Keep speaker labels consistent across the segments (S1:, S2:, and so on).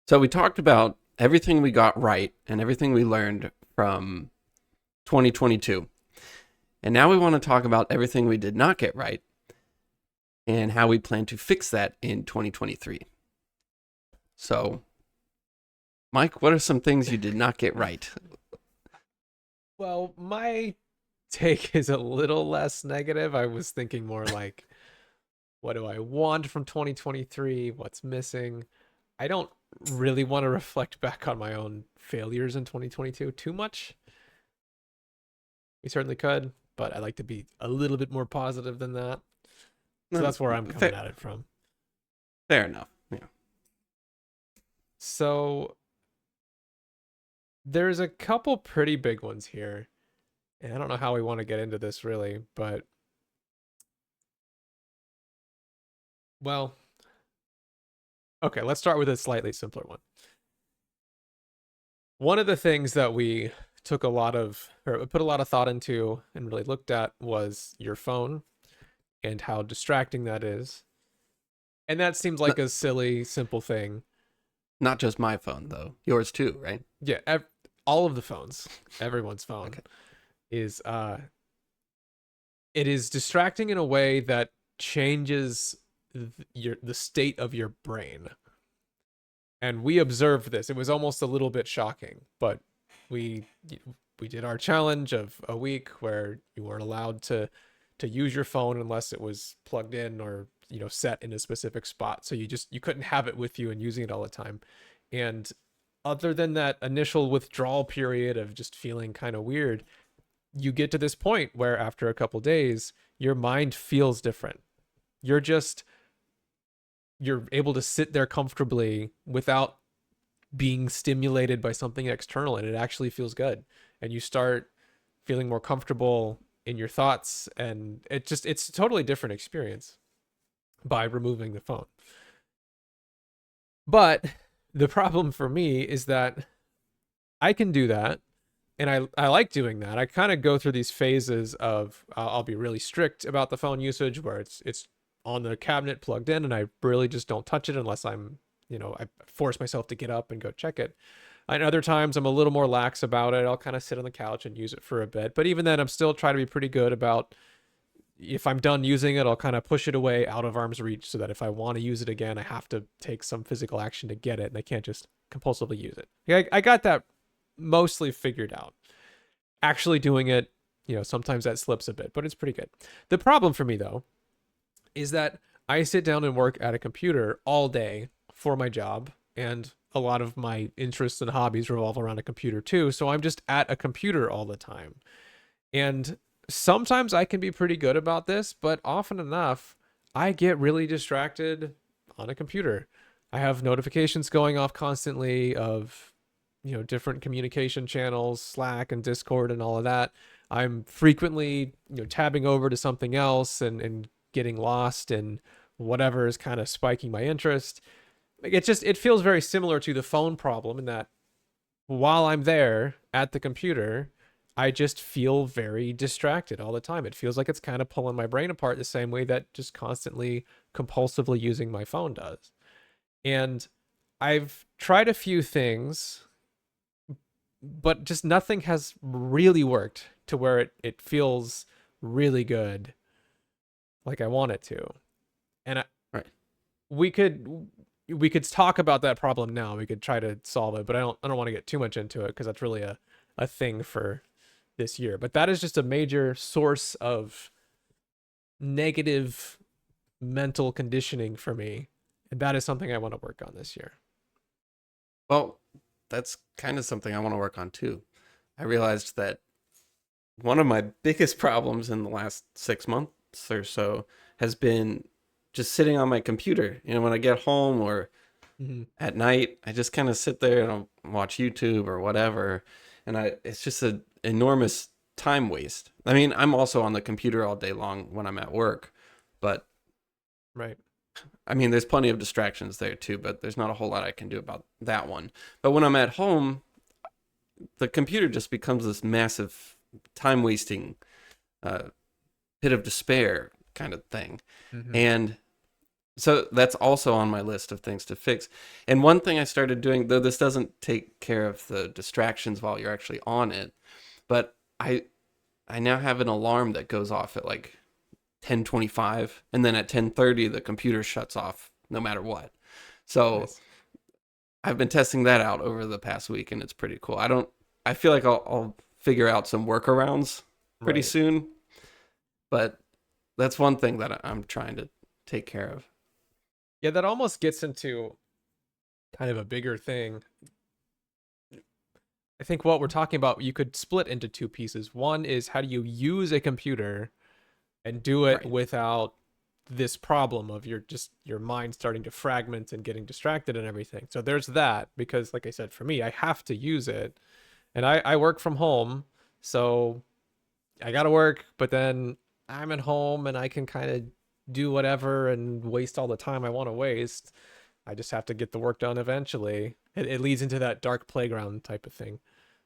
S1: So we talked about everything we got right and everything we learned from 2022. And now we want to talk about everything we did not get right and how we plan to fix that in 2023. So, Mike, what are some things you did not get right?
S2: Well, my take is a little less negative. I was thinking more like, what do I want from 2023? What's missing? I don't really want to reflect back on my own failures in 2022 too much. We certainly could, but I like to be a little bit more positive than that. So
S1: No,
S2: that's where I'm coming
S1: fair,
S2: at it from.
S1: fair enough. Yeah.
S2: So there's a couple pretty big ones here. And I don't know how we want to get into this really, but well, okay, let's start with a slightly simpler one. One of the things that we took a lot of or put a lot of thought into and really looked at was your phone and how distracting that is. And that seems like
S1: Not,
S2: a silly, simple thing.
S1: not just my phone, though. Yours too, right?
S2: Yeah, all of the phones, everyone's phone
S1: Okay.
S2: is it is distracting in a way that changes the state of your brain. And we observed this. It was almost a little bit shocking, but we we did our challenge of a week where you weren't allowed to use your phone unless it was plugged in or set in a specific spot. So you couldn't have it with you and using it all the time. And other than that initial withdrawal period of just feeling kind of weird, you get to this point where after a couple days, your mind feels different. You're just you're able to sit there comfortably without being stimulated by something external, and it actually feels good, and you start feeling more comfortable in your thoughts, and it's a totally different experience by removing the phone. But the problem for me is that I can do that, and I like doing that. I kind of go through these phases of I'll be really strict about the phone usage where it's on the cabinet plugged in and I really just don't touch it unless I force myself to get up and go check it. And other times I'm a little more lax about it. I'll kind of sit on the couch and use it for a bit. But even then, I'm still trying to be pretty good about if I'm done using it, I'll kind of push it away out of arm's reach so that if I want to use it again, I have to take some physical action to get it and I can't just compulsively use it. I got that mostly figured out. Actually doing it, sometimes that slips a bit, but it's pretty good. The problem for me, though, is that I sit down and work at a computer all day for my job, and a lot of my interests and hobbies revolve around a computer too. So I'm just at a computer all the time. And sometimes I can be pretty good about this, but often enough, I get really distracted on a computer. I have notifications going off constantly of, different communication channels, Slack and Discord and all of that. I'm frequently, tabbing over to something else and getting lost in whatever is kind of spiking my interest. It feels very similar to the phone problem in that while I'm there at the computer, I just feel very distracted all the time. It feels like it's kind of pulling my brain apart the same way that just constantly compulsively using my phone does. And I've tried a few things, but just nothing has really worked to where it feels really good like I want it to. And
S1: Right.
S2: we could we could talk about that problem now. We could try to solve it, but I don't want to get too much into it because that's really a thing for this year. But that is just a major source of negative mental conditioning for me, and that is something I want to work on this year.
S1: Well, that's kind of something I want to work on too. I realized that one of my biggest problems in the last 6 months or so has been just sitting on my computer. When I get home or
S2: Mm-hmm.
S1: at night, I just kind of sit there and I'll watch YouTube or whatever. And it's just an enormous time waste. I mean, I'm also on the computer all day long when I'm at work, but
S2: Right.
S1: I mean, there's plenty of distractions there too, but there's not a whole lot I can do about that one. But when I'm at home, the computer just becomes this massive time wasting uh, pit of despair kind of thing.
S2: Mm-hmm.
S1: And So that's also on my list of things to fix. And one thing I started doing, though this doesn't take care of the distractions while you're actually on it, but I now have an alarm that goes off at like 10:25, and then at 10:30 the computer shuts off no matter what. So
S2: Nice.
S1: I've been testing that out over the past week, and it's pretty cool. I feel like I'll figure out some workarounds pretty
S2: Right.
S1: soon, but that's one thing that I'm trying to take care of.
S2: Yeah, that almost gets into kind of a bigger thing. I think what we're talking about, you could split into two pieces. One is how do you use a computer and do it
S1: Right.
S2: without this problem of your mind starting to fragment and getting distracted and everything. So there's that, because like I said, for me, I have to use it. And I work from home, so I gotta work, but then I'm at home and I can kind of do whatever and waste all the time I want to waste. I just have to get the work done eventually. It leads into that dark playground type of thing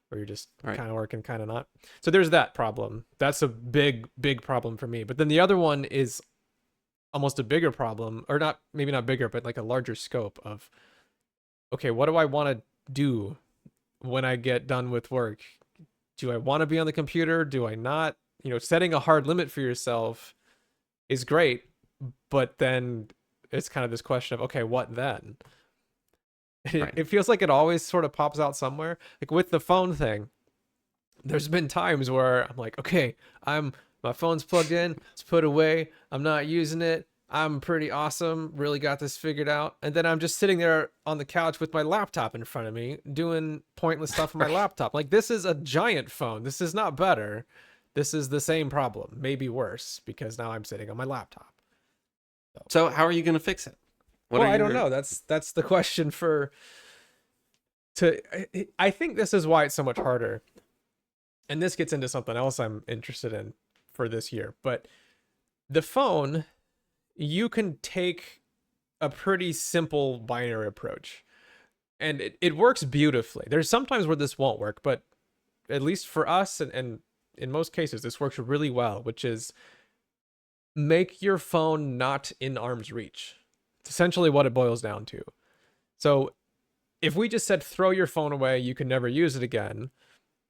S2: where you're just
S1: Right.
S2: kind of working, kind of not. So there's that problem. That's a big, big problem for me. But then the other one is almost a bigger problem, or not, maybe not bigger, but like a larger scope of, okay, what do I want to do when I get done with work? Do I want to be on the computer? Do I not? Setting a hard limit for yourself is great, but then it's kind of this question of, okay, what then? It,
S1: Right.
S2: it feels like it always sort of pops out somewhere. Like with the phone thing, there's been times where I'm like, okay, my phone's plugged in, it's put away, I'm not using it. I'm pretty awesome, really got this figured out. And then I'm just sitting there on the couch with my laptop in front of me, doing pointless stuff on my
S1: Right.
S2: laptop. Like, this is a giant phone. This is not better. This is the same problem, maybe worse, because now I'm sitting on my laptop. So,
S1: So how are you going to fix it? What
S2: well,
S1: are
S2: I don't
S1: your
S2: know. That's the question for to I think this is why it's so much harder. And this gets into something else I'm interested in for this year. But the phone, you can take a pretty simple binary approach, and it works beautifully. There's sometimes where this won't work, but at least for us, and in most cases, this works really well, which is make your phone not in arm's reach. It's essentially what it boils down to. So if we just said throw your phone away, you can never use it again,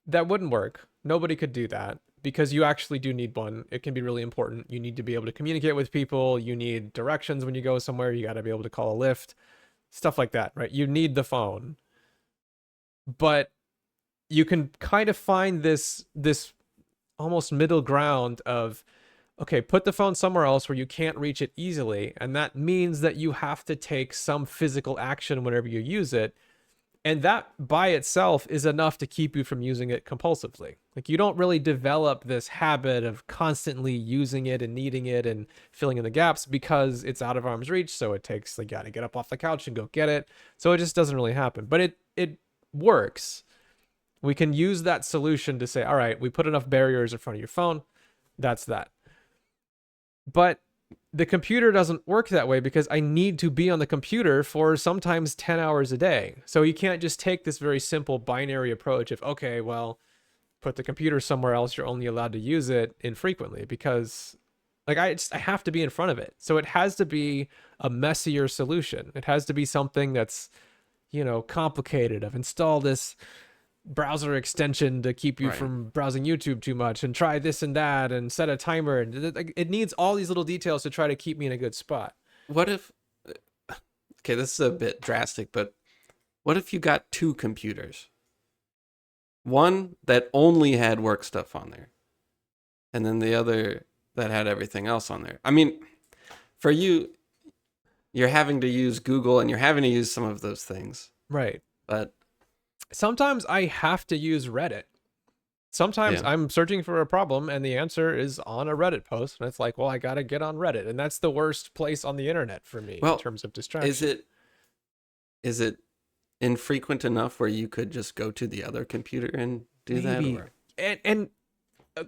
S2: that wouldn't work. Nobody could do that because you actually do need one. It can be really important. You need to be able to communicate with people. You need directions when you go somewhere. You got to be able to call a Lyft, stuff like that, right? You need the phone. But you can kind of find this almost middle ground of, okay, put the phone somewhere else where you can't reach it easily, and that means that you have to take some physical action whenever you use it, and that by itself is enough to keep you from using it compulsively. Like, you don't really develop this habit of constantly using it and needing it and filling in the gaps because it's out of arm's reach, so it takes, like, you gotta get up off the couch and go get it. So it just doesn't really happen, but it works. We can use that solution to say, all right, we put enough barriers in front of your phone, that's that. But the computer doesn't work that way because I need to be on the computer for sometimes 10 hours a day. So you can't just take this very simple binary approach of, okay, well, put the computer somewhere else, you're only allowed to use it infrequently, because like I have to be in front of it. So it has to be a messier solution. It has to be something that's, complicated, of install this browser extension to keep you
S1: right?
S2: from browsing YouTube too much, and try this and that, and set a timer, and it needs all these little details to try to keep me in a good spot.
S1: What if okay, this is a bit drastic, but what if you got two computers? One that only had work stuff on there, and then the other that had everything else on there. I mean, for you, you're having to use Google and you're having to use some of those things.
S2: Right.
S1: But
S2: Sometimes I have to use Reddit. Sometimes
S1: yeah.
S2: I'm searching for a problem and the answer is on a Reddit post, and it's like, well, I got to get on Reddit, and that's the worst place on the internet for me in
S1: Well,
S2: terms of
S1: is
S2: distraction.
S1: it infrequent enough where you could just go to the other computer and do that,
S2: Maybe.
S1: or
S2: And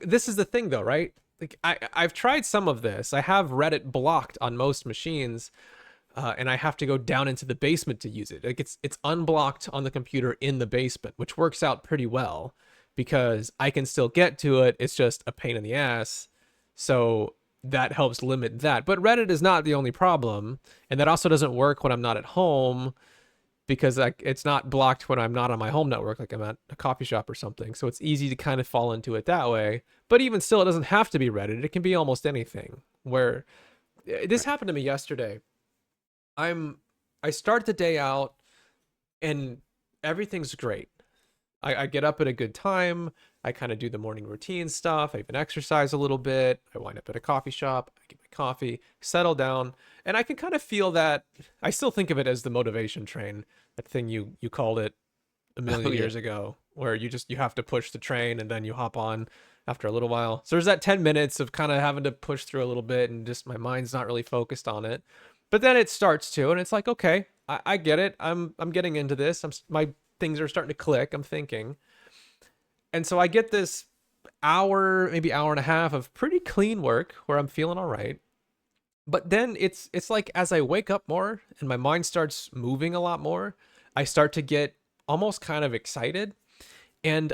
S2: this is the thing though, right? Like, I've tried some of this. I have Reddit blocked on most machines, and I have to go down into the basement to use it. Like, it's unblocked on the computer in the basement, which works out pretty well because I can still get to it. It's just a pain in the ass. So that helps limit that. But Reddit is not the only problem, and that also doesn't work when I'm not at home because it's not blocked when I'm not on my home network, like I'm at a coffee shop or something. So it's easy to kind of fall into it that way. But even still, it doesn't have to be Reddit. It can be almost anything. Where this happened to me yesterday. I start the day out and everything's great. I get up at a good time. I kind of do the morning routine stuff. I even exercise a little bit. I wind up at a coffee shop. I get my coffee, settle down, and I can kind of feel that. I still think of it as the motivation train, that thing you called it a million
S1: Oh, yeah.
S2: years ago, where you have to push the train and then you hop on after a little while. So there's that 10 minutes of kind of having to push through a little bit and just my mind's not really focused on it. But then it starts to, and it's like, okay, I get it. I'm getting into this. My things are starting to click. I'm thinking. And so I get this hour, maybe hour and a half of pretty clean work where I'm feeling all right. But then it's like as I wake up more and my mind starts moving a lot more, I start to get almost kind of excited. And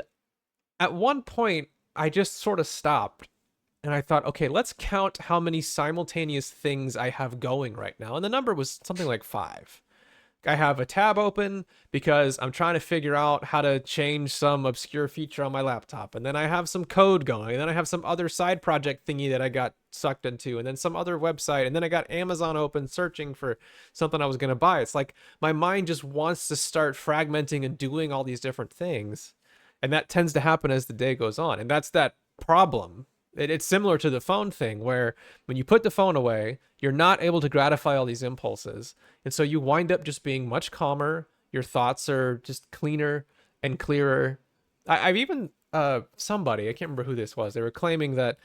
S2: at one point, I just sort of stopped and I thought, okay, let's count how many simultaneous things I have going right now. And the number was something like 5. I have a tab open because I'm trying to figure out how to change some obscure feature on my laptop. And then I have some code going. And then I have some other side project thingy that I got sucked into. And then some other website. And then I got Amazon open searching for something I was going to buy. It's like my mind just wants to start fragmenting and doing all these different things. And that tends to happen as the day goes on. And that's that problem. It's similar to the phone thing where when you put the phone away, you're not able to gratify all these impulses. And so you wind up just being much calmer. Your thoughts are just cleaner and clearer. I've even, somebody, I can't remember who this was, they were claiming that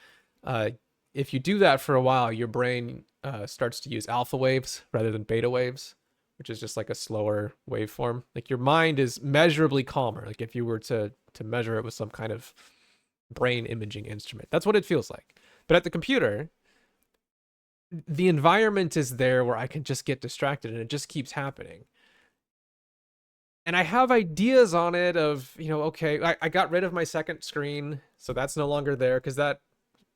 S2: if you do that for a while, your brain starts to use alpha waves rather than beta waves, which is just like a slower waveform. Like your mind is measurably calmer. Like if you were to measure it with some kind of brain imaging instrument. That's what it feels like. But at the computer, the environment is there where I can just get distracted and it just keeps happening. And I have ideas on it of, okay, I got rid of my second screen, so that's no longer there because that,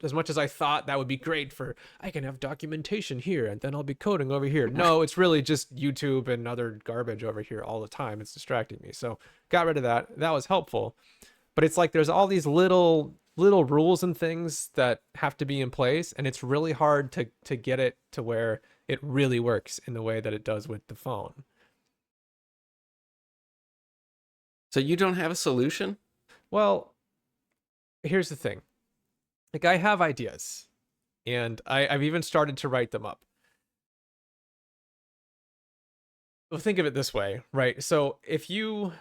S2: as much as I thought that would be great for, I can have documentation here and then I'll be coding over here. No, it's really just YouTube and other garbage over here all the time. It's distracting me. So got rid of that. That was helpful. But it's like there's all these little rules and things that have to be in place, and it's really hard to get it to where it really works in the way that it does with the phone.
S1: So you don't have a solution?
S2: Well, here's the thing. Like I have ideas, and I've even started to write them up. Well, think of it this way, right? So if you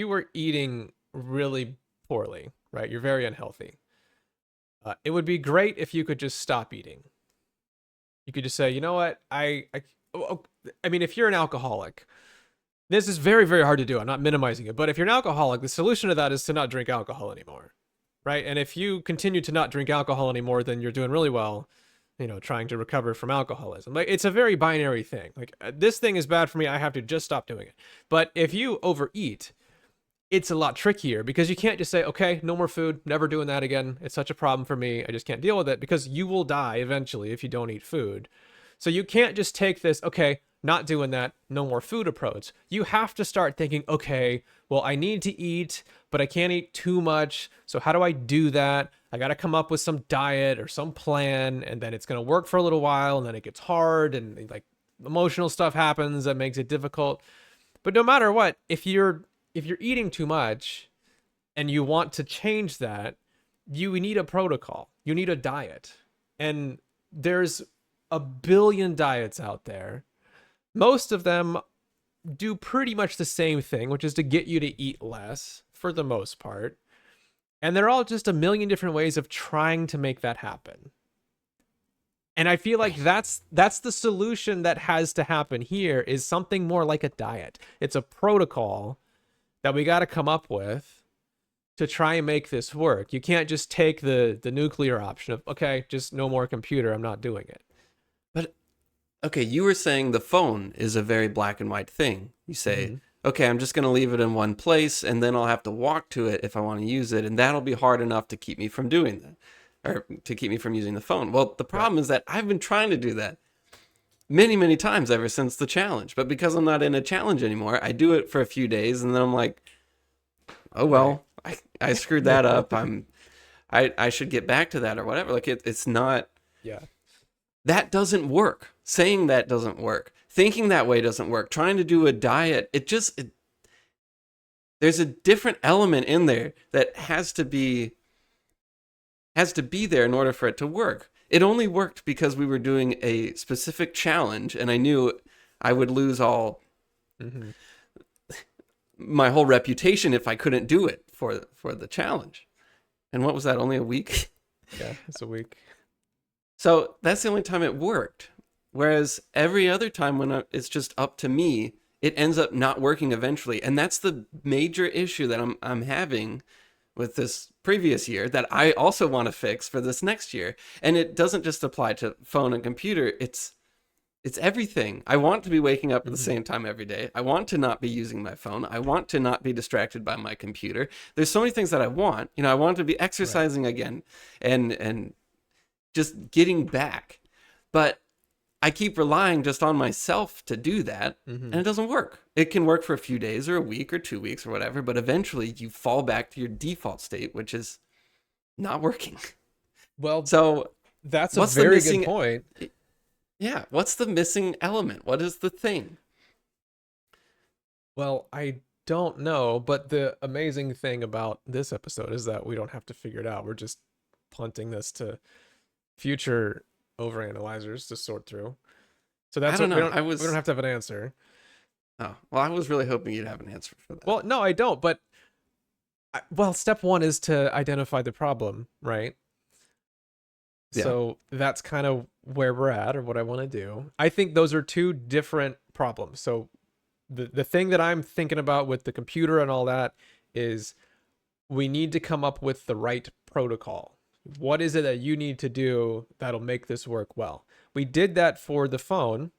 S2: were eating really poorly, right? You're very unhealthy. It would be great if you could just stop eating. You could just say, you know what? I mean, if you're an alcoholic, this is very, very hard to do. I'm not minimizing it. But if you're an alcoholic, the solution to that is to not drink alcohol anymore, right? And if you continue to not drink alcohol anymore, then you're doing really well, trying to recover from alcoholism. Like it's a very binary thing. Like this thing is bad for me. I have to just stop doing it. But if you overeat, it's a lot trickier because you can't just say, okay, no more food, never doing that again. It's such a problem for me. I just can't deal with it because you will die eventually if you don't eat food. So you can't just take this, okay, not doing that, no more food approach. You have to start thinking, okay, well, I need to eat, but I can't eat too much. So how do I do that? I got to come up with some diet or some plan, and then it's going to work for a little while, and then it gets hard, and like emotional stuff happens that makes it difficult. But no matter what, if you're eating too much and you want to change that, you need a protocol. You need a diet. And there's a billion diets out there. Most of them do pretty much the same thing, which is to get you to eat less for the most part. And they're all just a million different ways of trying to make that happen. And I feel like that's the solution that has to happen here is something more like a diet. It's a protocol that we got to come up with to try and make this work. You can't just take the nuclear option of, okay, just no more computer. I'm not doing it.
S1: But okay, you were saying the phone is a very black and white thing. You say, okay, I'm just going to leave it in one place and then I'll have to walk to it if I want to use it. And that'll be hard enough to keep me from doing that. or to keep me from using the phone. Well, the problem is that I've been trying to do that many, many times ever since the challenge. But because I'm not in a challenge anymore, I do it for a few days and then I'm like, oh, well, I screwed that up. I should get back to that or whatever. Like it's not,
S2: Yeah.
S1: that doesn't work. Saying that doesn't work. Thinking that way doesn't work. Trying to do a diet, there's a different element in there that has to be there in order for it to work. It only worked because we were doing a specific challenge and I knew I would lose all my whole reputation if I couldn't do it for the challenge. And what was that? Only a week?
S2: Yeah, it's a week.
S1: So that's the only time it worked. Whereas every other time when it's just up to me, it ends up not working eventually. And that's the major issue that I'm having with this previous year that I also want to fix for this next year. And it doesn't just apply to phone and computer. It's everything. I want to be waking up at the same time every day. I want to not be using my phone. I want to not be distracted by my computer. There's so many things that I want. I want to be exercising again and just getting back. But I keep relying just on myself to do that, and it doesn't work. It can work for a few days or a week or 2 weeks or whatever, but eventually you fall back to your default state, which is not working.
S2: Well,
S1: so
S2: that's a very good point.
S1: Yeah, what's the missing element? What is the thing?
S2: Well, I don't know, but the amazing thing about this episode is that we don't have to figure it out. We're just punting this to future overanalyzers to sort through. So that's what we don't have to have an answer.
S1: Oh, well, I was really hoping you'd have an answer for that.
S2: Well, no, I don't, but step one is to identify the problem, right? Yeah. So that's kind of where we're at, or what I want to do. I think those are two different problems. So the thing that I'm thinking about with the computer and all that is we need to come up with the right protocol. What is it that you need to do that'll make this work well? We did that for the phone.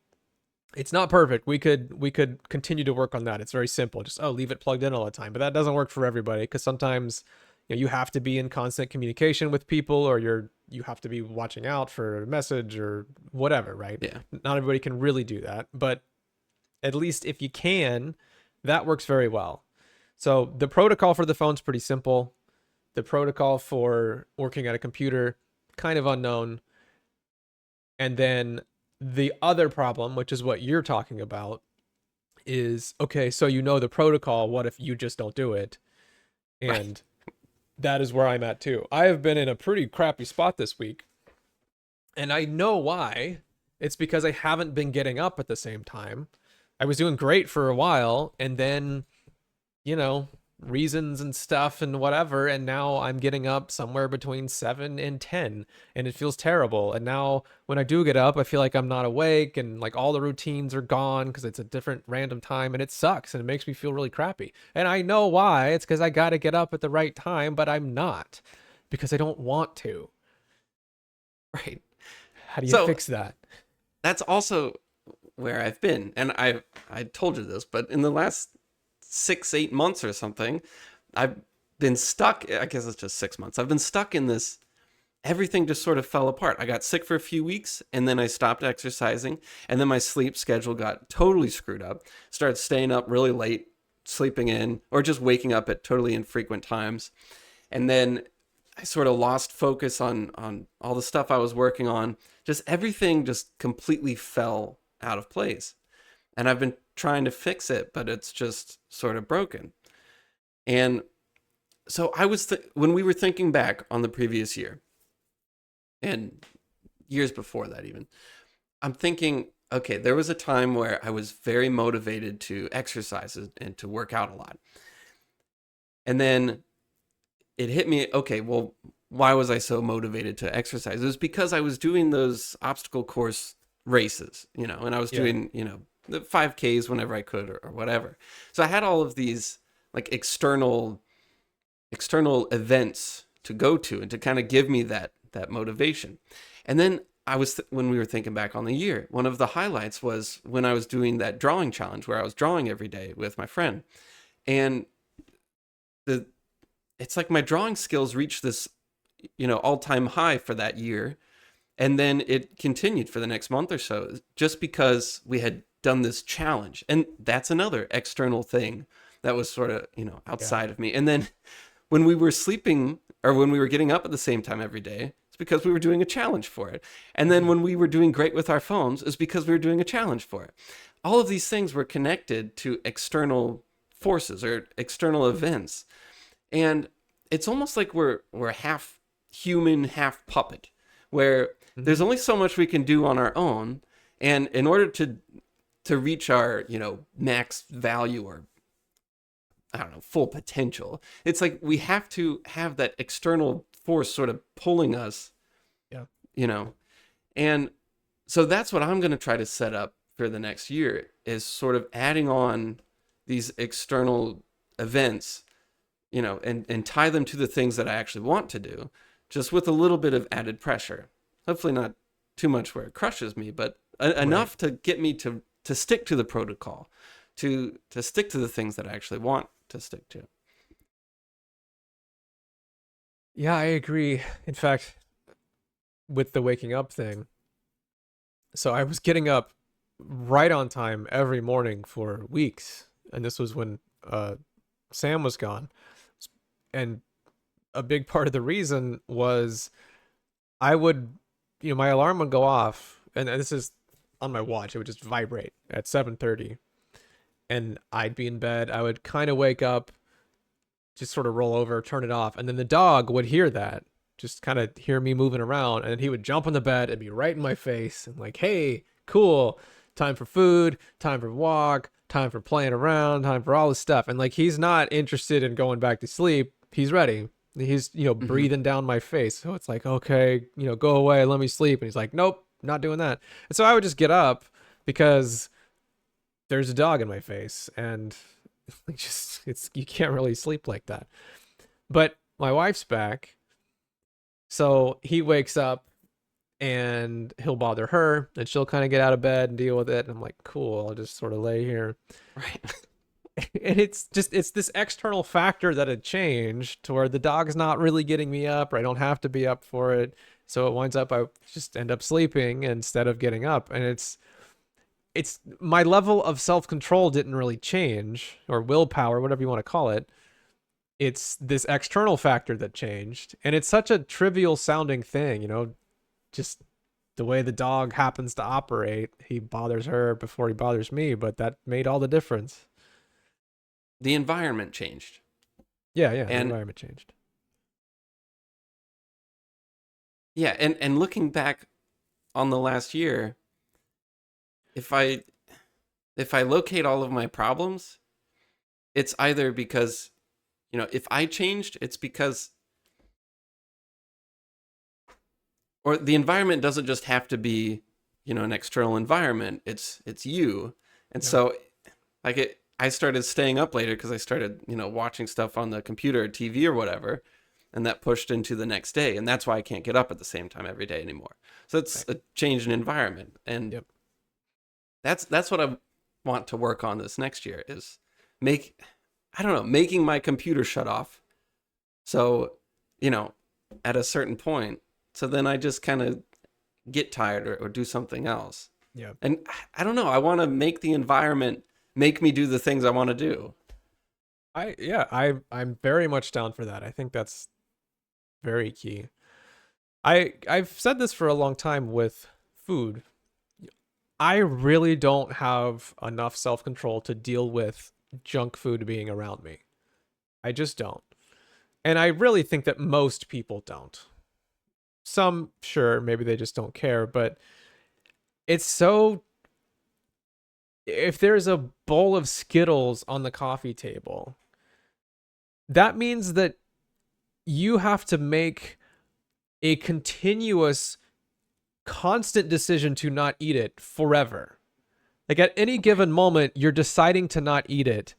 S2: It's not perfect. We could continue to work on that. It's very simple. Just leave it plugged in all the time. But that doesn't work for everybody, because sometimes you have to be in constant communication with people, or you have to be watching out for a message or whatever, right?
S1: Yeah.
S2: Not everybody can really do that, but at least if you can, that works very well. So the protocol for the phone's pretty simple. The protocol for working at a computer, kind of unknown. And then the other problem, which is what you're talking about, is, okay, so the protocol, what if you just don't do it? And that is where I'm at too. I have been in a pretty crappy spot this week. And I know why. It's because I haven't been getting up at the same time. I was doing great for a while, and then, reasons and stuff and whatever, and now I'm getting up somewhere between 7 and 10, and it feels terrible. And now when I do get up, I feel like I'm not awake, and like all the routines are gone because it's a different random time, and it sucks, and it makes me feel really crappy. And I know why. It's because I got to get up at the right time, but I'm not, because I don't want to.
S1: Right.
S2: How do you fix that?
S1: That's also where I've been, and I told you this, but in the last 6-8 months or something, I've been stuck. I guess it's just 6 months. I've been stuck in this. Everything just sort of fell apart. I got sick for a few weeks, and then I stopped exercising, and then my sleep schedule got totally screwed up. Started staying up really late, sleeping in, or just waking up at totally infrequent times. And then I sort of lost focus on all the stuff I was working on. Just everything just completely fell out of place. And I've been trying to fix it, but it's just sort of broken. And so I was when we were thinking back on the previous year and years before that even, I'm thinking, okay, there was a time where I was very motivated to exercise and to work out a lot. And then it hit me, okay, well, why was I so motivated to exercise? It was because I was doing those obstacle course races, and I was doing, the 5Ks whenever I could or whatever. So I had all of these like external events to go to and to kind of give me that motivation. And then I was when we were thinking back on the year, one of the highlights was when I was doing that drawing challenge where I was drawing every day with my friend. And it's like my drawing skills reached this all-time high for that year. And then it continued for the next month or so just because we had done this challenge. And that's another external thing that was sort of,
S2: Yeah.
S1: outside of me. And then when we were sleeping or when we were getting up at the same time every day, it's because we were doing a challenge for it. And then
S2: Mhm.
S1: when we were doing great with our phones, it's because we were doing a challenge for it. All of these things were connected to external forces or external events. And it's almost like we're half human, half puppet, where there's
S2: Mhm.
S1: only so much we can do on our own. And in order to reach our, max value or I don't know, full potential. It's like we have to have that external force sort of pulling us,
S2: Yeah.
S1: you know. And so that's what I'm going to try to set up for the next year is sort of adding on these external events, and tie them to the things that I actually want to do, just with a little bit of added pressure. Hopefully not too much where it crushes me, but
S2: Right.
S1: enough to get me to stick to the protocol, to stick to the things that I actually want to stick to.
S2: Yeah, I agree. In fact, with the waking up thing, so I was getting up right on time every morning for weeks, and this was when Sam was gone. And a big part of the reason was I would, my alarm would go off, and this is on my watch. It would just vibrate at 7:30, and I'd be in bed. I would kind of wake up, just sort of roll over, turn it off, and then the dog would hear that, just kind of hear me moving around, and he would jump on the bed and be right in my face and like, "Hey, cool, time for food, time for walk, time for playing around, time for all this stuff." And like he's not interested in going back to sleep. He's ready. He's,
S1: Mm-hmm.
S2: breathing down my face. So it's like, "Okay, go away, let me sleep." And he's like, "Nope, not doing that." And so I would just get up because there's a dog in my face, and just it's you can't really sleep like that. But my wife's back, so he wakes up and he'll bother her, and she'll kind of get out of bed and deal with it. And I'm like, cool, I'll just sort of lay here.
S1: Right.
S2: And it's this external factor that had changed to where the dog's not really getting me up, or I don't have to be up for it. So it winds up I just end up sleeping instead of getting up. And it's my level of self-control didn't really change, or willpower, whatever you want to call it. It's this external factor that changed, and it's such a trivial sounding thing, just the way the dog happens to operate. He bothers her before he bothers me, but that made all the difference.
S1: The environment changed.
S2: Yeah, yeah, the
S1: And
S2: environment changed.
S1: yeah, and looking back on the last year, if I if I locate all of my problems, it's either because, if I changed, it's because or the environment doesn't just have to be, an external environment. It's you. And
S2: Yeah.
S1: so like I started staying up later because I started, watching stuff on the computer or TV or whatever, and that pushed into the next day, and that's why I can't get up at the same time every day anymore. So it's
S2: Right.
S1: a change in environment, and
S2: Yep.
S1: that's what I want to work on this next year is make I don't know, making my computer shut off. So, you know, at a certain point, so then I just kind of get tired or do something else.
S2: Yeah.
S1: And I don't know, I want to make the environment make me do the things I want to do.
S2: I'm very much down for that. I think that's very key. I've said this for a long time with food. I really don't have enough self-control to deal with junk food being around me. I just don't. And I really think that most people don't. Some, sure, maybe they just don't care, but it's so. If there's a bowl of Skittles on the coffee table, that means that you have to make a continuous, constant decision to not eat it forever. Like at any given moment, you're deciding to not eat it.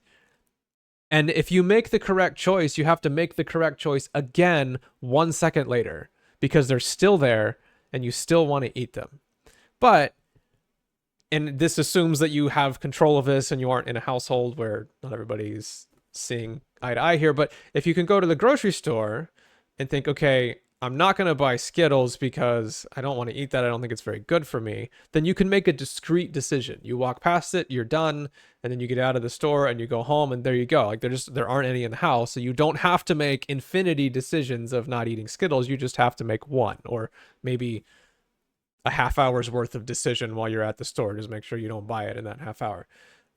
S2: And if you make the correct choice, you have to make the correct choice again 1 second later because they're still there and you still want to eat them. But, and this assumes that you have control of this and you aren't in a household where not everybody's seeing eye to eye here. But if you can go to the grocery store and think, okay, I'm not going to buy Skittles because I don't want to eat that. I don't think it's very good for me. Then you can make a discrete decision. You walk past it, you're done, and then you get out of the store and you go home, and there you go. Like there aren't any in the house, so you don't have to make infinity decisions of not eating Skittles. You just have to make one, or maybe a half hour's worth of decision while you're at the store. Just make sure you don't buy it in that half hour.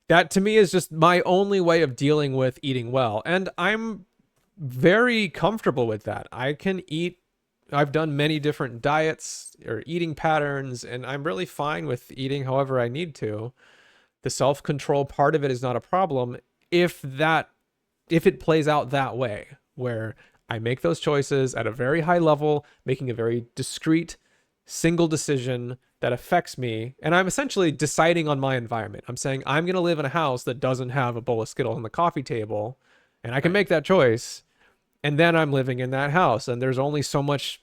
S2: That to me is just my only way of dealing with eating well, and I'm very comfortable with that. I can eat. I've done many different diets or eating patterns, and I'm really fine with eating however I need to. The self-control part of it is not a problem if it plays out that way, where I make those choices at a very high level, making a very discrete single decision that affects me, and I'm essentially deciding on my environment. I'm saying I'm going to live in a house that doesn't have a bowl of Skittles on the coffee table, and I can make that choice. And then I'm living in that house, and there's only so much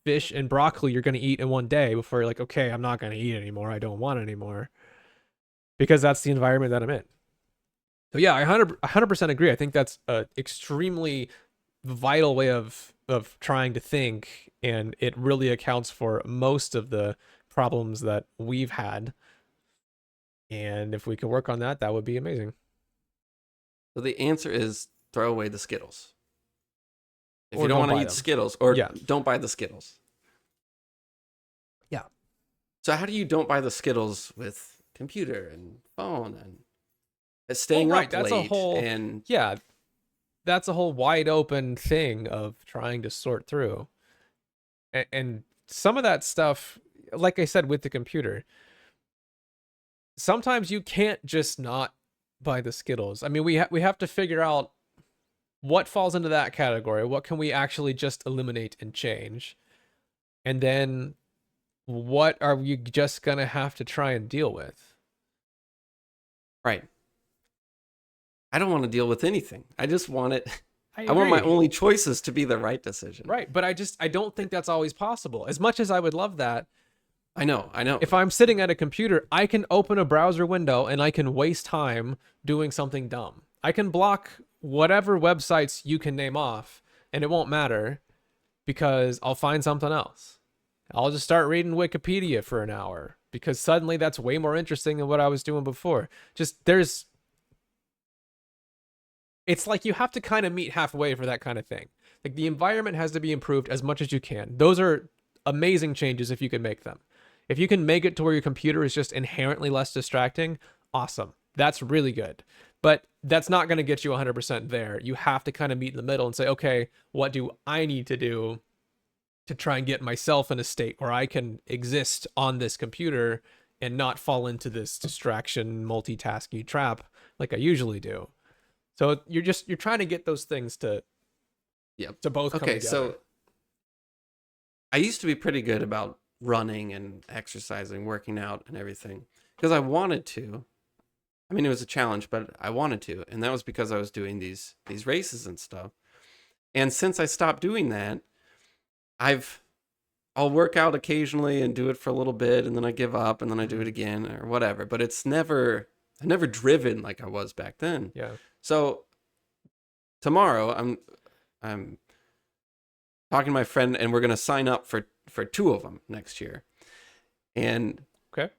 S2: fish and broccoli you're going to eat in one day before you're like, okay, I'm not going to eat anymore. I don't want it anymore, because that's the environment that I'm in. So yeah, I 100% agree. I think that's a extremely vital way of trying to think, and it really accounts for most of the problems that we've had. And if we could work on that, that would be amazing.
S1: So the answer is throw away the Skittles. If
S2: Or
S1: you don't
S2: don't
S1: want to
S2: buy
S1: eat
S2: them.
S1: Skittles, or
S2: Yeah.
S1: don't buy the Skittles.
S2: Yeah.
S1: So how do you don't buy the Skittles with computer and phone and staying
S2: right,
S1: up
S2: that's a
S1: late
S2: whole-
S1: and
S2: Yeah, that's a whole wide open thing of trying to sort through. And some of that stuff, like I said with the computer, sometimes you can't just not buy the Skittles. I mean, we have to figure out what falls into that category. What can we actually just eliminate and change? And then what are we just going to have to try and deal with?
S1: right. I don't want to deal with anything. I just want it.
S2: I
S1: I want my
S2: agree.
S1: only choices to be the right decision.
S2: Right, but I don't think that's always possible. As much as I would love that,
S1: I know.
S2: if I'm sitting at a computer, I can open a browser window and I can waste time doing something dumb. I can block whatever websites you can name off, and it won't matter because I'll find something else. I'll just start reading Wikipedia for an hour because suddenly that's way more interesting than what I was doing before. It's like you have to kind of meet halfway for that kind of thing. Like the environment has to be improved as much as you can. Those are amazing changes if you can make them. If you can make it to where your computer is just inherently less distracting, awesome. That's really good. But that's not going to get you 100% there. You have to kind of meet in the middle and say, okay, what do I need to do to try and get myself in a state where I can exist on this computer and not fall into this distraction multitasking trap like I usually do. So you're trying to get those things to both come
S1: Okay,
S2: together.
S1: so I used to be pretty good about running and exercising, working out and everything because I wanted to. I mean, it was a challenge, but I wanted to, and that was because I was doing these races and stuff. And since I stopped doing that, I'll work out occasionally and do it for a little bit, and then I give up, and then I do it again or whatever. But I've never driven like I was back then.
S2: Yeah.
S1: So tomorrow I'm talking to my friend, and we're gonna sign up for two of them next year. And
S2: Okay.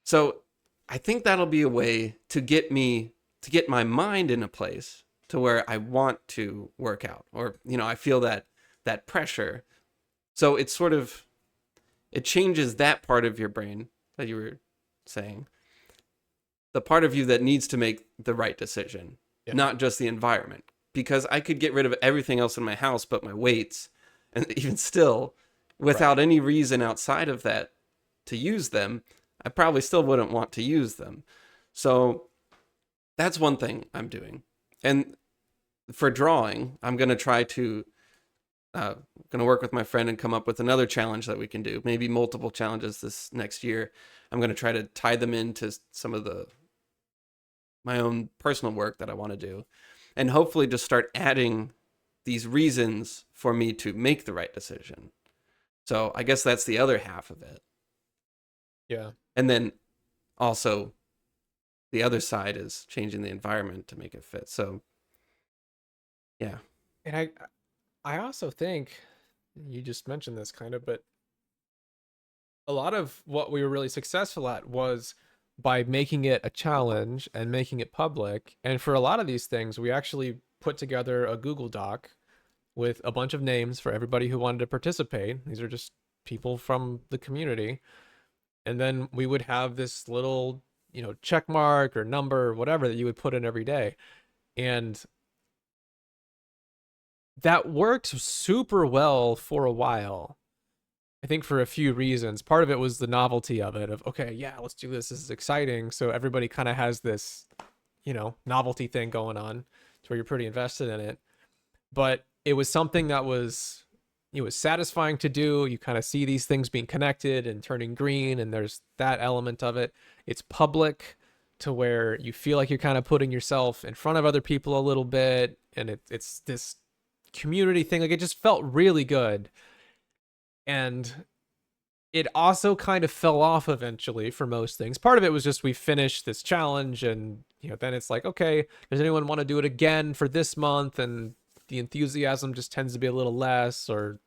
S1: so I think that'll be a way to get my mind in a place to where I want to work out, or I feel that pressure. So it's sort of, it changes that part of your brain that you were saying, the part of you that needs to make the right decision, not just the environment. Because I could get rid of everything else in my house but my weights, and even still, without any reason outside of that to use them, I probably still wouldn't want to use them. So that's one thing I'm doing. And for drawing, I'm going to try to going to work with my friend and come up with another challenge that we can do, maybe multiple challenges this next year. I'm going to try to tie them into some of my own personal work that I want to do, and hopefully just start adding these reasons for me to make the right decision. So I guess that's the other half of it.
S2: Yeah.
S1: And then also the other side is changing the environment to make it fit. So yeah.
S2: And I also think You just mentioned this kind of, but a lot of what we were really successful at was by making it a challenge and making it public. And for a lot of these things, we actually put together a Google Doc with a bunch of names for everybody who wanted to participate. These are just people from the community. And then we would have this little, check mark or number or whatever that you would put in every day. And that worked super well for a while. I think for a few reasons. Part of it was the novelty of it, of, okay, yeah, let's do this. This is exciting. So everybody kind of has this, novelty thing going on to where you're pretty invested in it. But it was something that was, it was satisfying to do. You kind of see these things being connected and turning green, and there's that element of it. It's public to where you feel like you're kind of putting yourself in front of other people a little bit. And it's this community thing. Like, it just felt really good. And it also kind of fell off eventually for most things. Part of it was just we finished this challenge, and then it's like, okay, does anyone want to do it again for this month? And the enthusiasm just tends to be a little less, or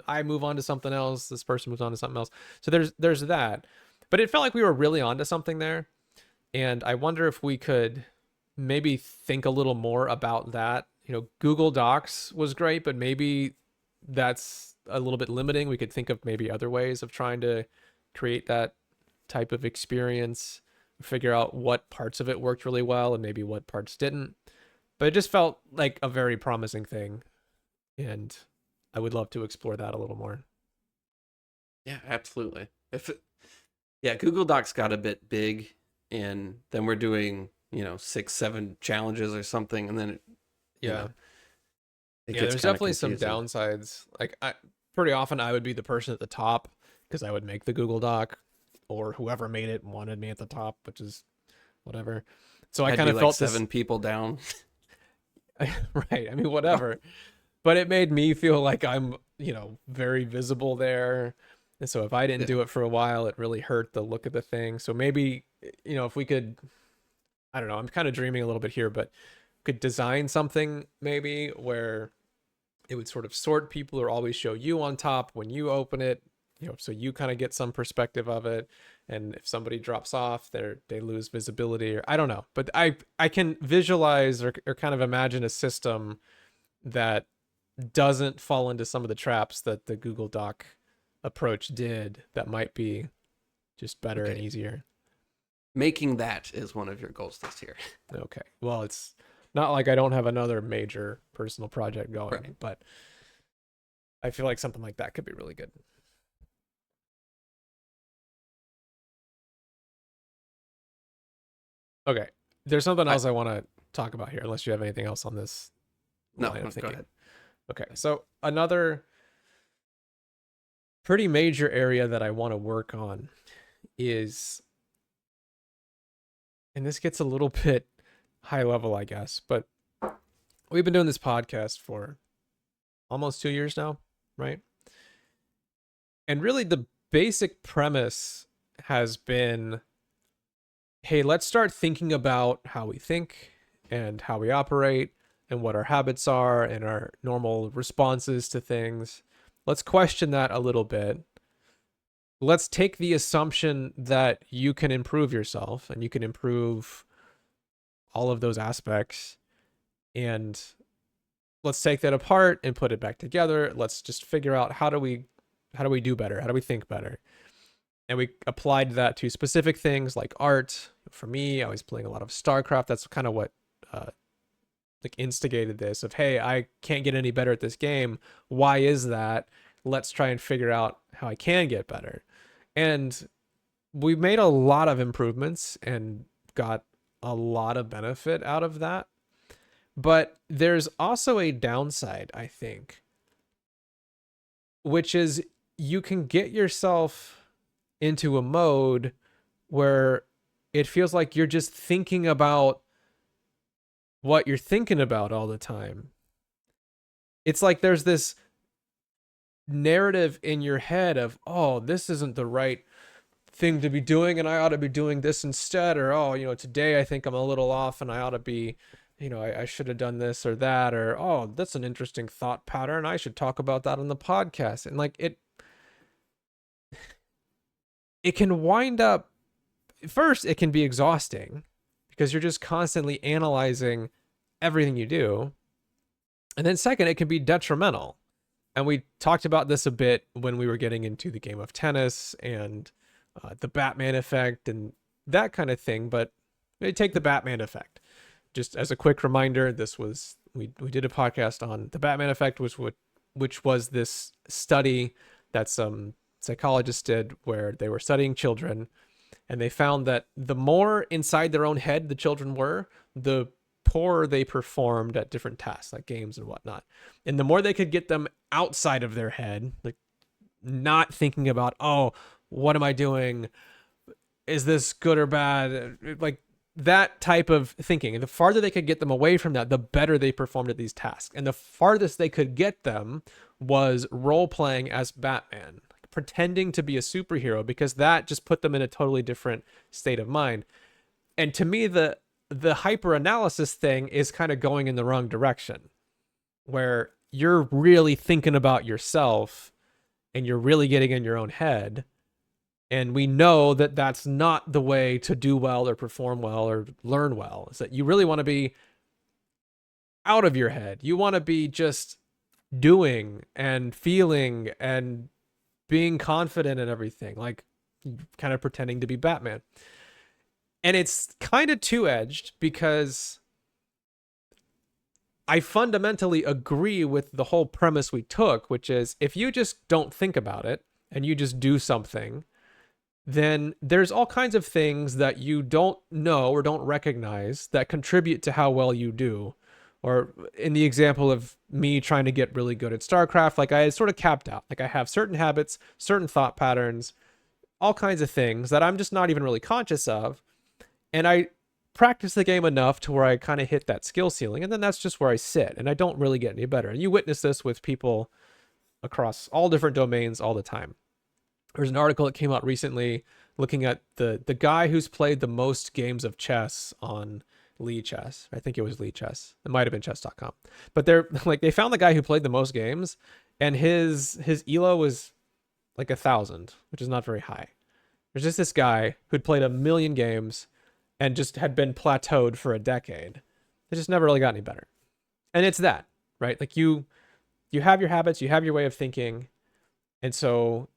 S2: I move on to something else, this person moves on to something else. So there's that. But it felt like we were really onto something there. And I wonder if we could maybe think a little more about that. Google Docs was great, but maybe that's a little bit limiting. We could think of maybe other ways of trying to create that type of experience, figure out what parts of it worked really well and maybe what parts didn't. But it just felt like a very promising thing, and I would love to explore that a little more.
S1: Yeah, absolutely. Yeah, Google Docs got a bit big, and then we're doing 6-7 challenges or something, and then it
S2: Yeah.
S1: it
S2: Yeah,
S1: gets
S2: there's
S1: kinda
S2: definitely some
S1: confusing.
S2: downsides. Like, pretty often I would be the person at the top because I would make the Google Doc, or whoever made it wanted me at the top, which is whatever. So I
S1: I'd
S2: kind
S1: be
S2: of
S1: like
S2: felt this
S1: 7 people down.
S2: right. I mean, whatever. But it made me feel like I'm, very visible there. And so if I didn't
S1: Yeah.
S2: do it for a while, it really hurt the look of the thing. So maybe, if we could, I don't know, I'm kind of dreaming a little bit here, but could design something maybe where it would sort of sort people, or always show you on top when you open it, so you kind of get some perspective of it. And if somebody drops off, they lose visibility, or I don't know. But I can visualize or kind of imagine a system that doesn't fall into some of the traps that the Google Doc approach did, that might be just better and
S1: Okay.
S2: easier.
S1: Making that is one of your goals this year.
S2: Okay. Well, it's not like I don't have another major personal project going,
S1: Right.
S2: but I feel like something like that could be really good. Okay. There's something
S1: I
S2: else I want to talk about here, unless you have anything else on this
S1: No,
S2: line
S1: no,
S2: of
S1: go
S2: thinking.
S1: ahead.
S2: Okay. So another pretty major area that I want to work on is, and this gets a little bit high level, I guess, but we've been doing this podcast for almost 2 years now, right? And really the basic premise has been, hey, let's start thinking about how we think and how we operate and what our habits are and our normal responses to things. Let's question that a little bit. Let's take the assumption that you can improve yourself and you can improve all of those aspects, and let's take that apart and put it back together. Let's just figure out how do we do better? How do we think better? And we applied that to specific things like art. For me, I was playing a lot of StarCraft. That's kind of what like instigated this, of, hey, I can't get any better at this game. Why is that? Let's try and figure out how I can get better. And we made a lot of improvements and got a lot of benefit out of that. But there's also a downside, I think, which is you can get yourself into a mode where it feels like you're just thinking about what you're thinking about all the time. It's like there's this narrative in your head of, oh, this isn't the right thing to be doing and I ought to be doing this instead, or, oh, today I think I'm a little off and I ought to be I should have done this or that, or, oh, that's an interesting thought pattern. I should talk about that on the podcast. And like it can wind up, first, it can be exhausting because you're just constantly analyzing everything you do. And then second, it can be detrimental. And we talked about this a bit when we were getting into the game of tennis and the Batman effect and that kind of thing. But take the Batman effect. Just as a quick reminder, this was we did a podcast on the Batman effect, which was this study that some psychologists did where they were studying children, and they found that the more inside their own head the children were, the poorer they performed at different tasks like games and whatnot. And the more they could get them outside of their head, like not thinking about, oh, what am I doing? Is this good or bad? Like that type of thinking. And the farther they could get them away from that, the better they performed at these tasks. And the farthest they could get them was role playing as Batman, pretending to be a superhero, because that just put them in a totally different state of mind. And to me, the hyper analysis thing is kind of going in the wrong direction, where you're really thinking about yourself and you're really getting in your own head. And we know that that's not the way to do well or perform well or learn well. Is that you really want to be out of your head. You want to be just doing and feeling and being confident in everything, like kind of pretending to be Batman. And it's kind of two-edged because I fundamentally agree with the whole premise we took, which is if you just don't think about it and you just do something, then there's all kinds of things that you don't know or don't recognize that contribute to how well you do. Or in the example of me trying to get really good at StarCraft, like I had sort of capped out. Like I have certain habits, certain thought patterns, all kinds of things that I'm just not even really conscious of. And I practice the game enough to where I kind of hit that skill ceiling. And then that's just where I sit. And I don't really get any better. And you witness this with people across all different domains all the time. There's an article that came out recently looking at the guy who's played the most games of chess on Lichess. I think it was Lichess. It might have been chess.com. But they're like, they found the guy who played the most games, and his elo was like 1,000, which is not very high. There's just this guy who'd played 1,000,000 games and just had been plateaued for a decade. It just never really got any better. And it's that, right? Like you have your habits, you have your way of thinking, and so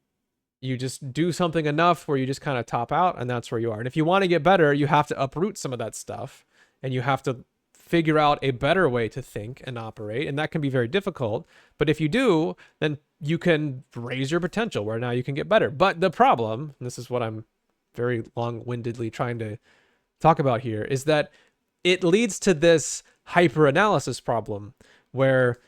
S2: you just do something enough where you just kind of top out, and that's where you are. And if you want to get better, you have to uproot some of that stuff, and you have to figure out a better way to think and operate, and that can be very difficult. But if you do, then you can raise your potential where now you can get better. But the problem, and this is what I'm very long-windedly trying to talk about here, is that it leads to this hyper-analysis problem where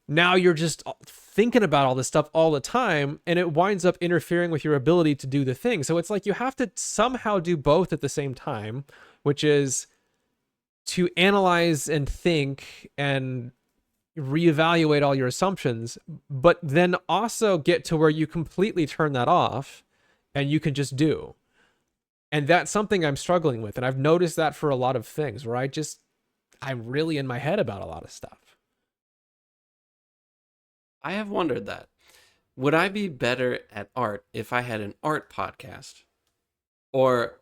S2: now you're just thinking about all this stuff all the time, and it winds up interfering with your ability to do the thing. So it's like you have to somehow do both at the same time, which is to analyze and think and reevaluate all your assumptions, but then also get to where you completely turn that off and you can just do. And that's something I'm struggling with. And I've noticed that for a lot of things where I'm really in my head about a lot of stuff.
S1: I have wondered that. Would I be better at art if I had an art podcast? Or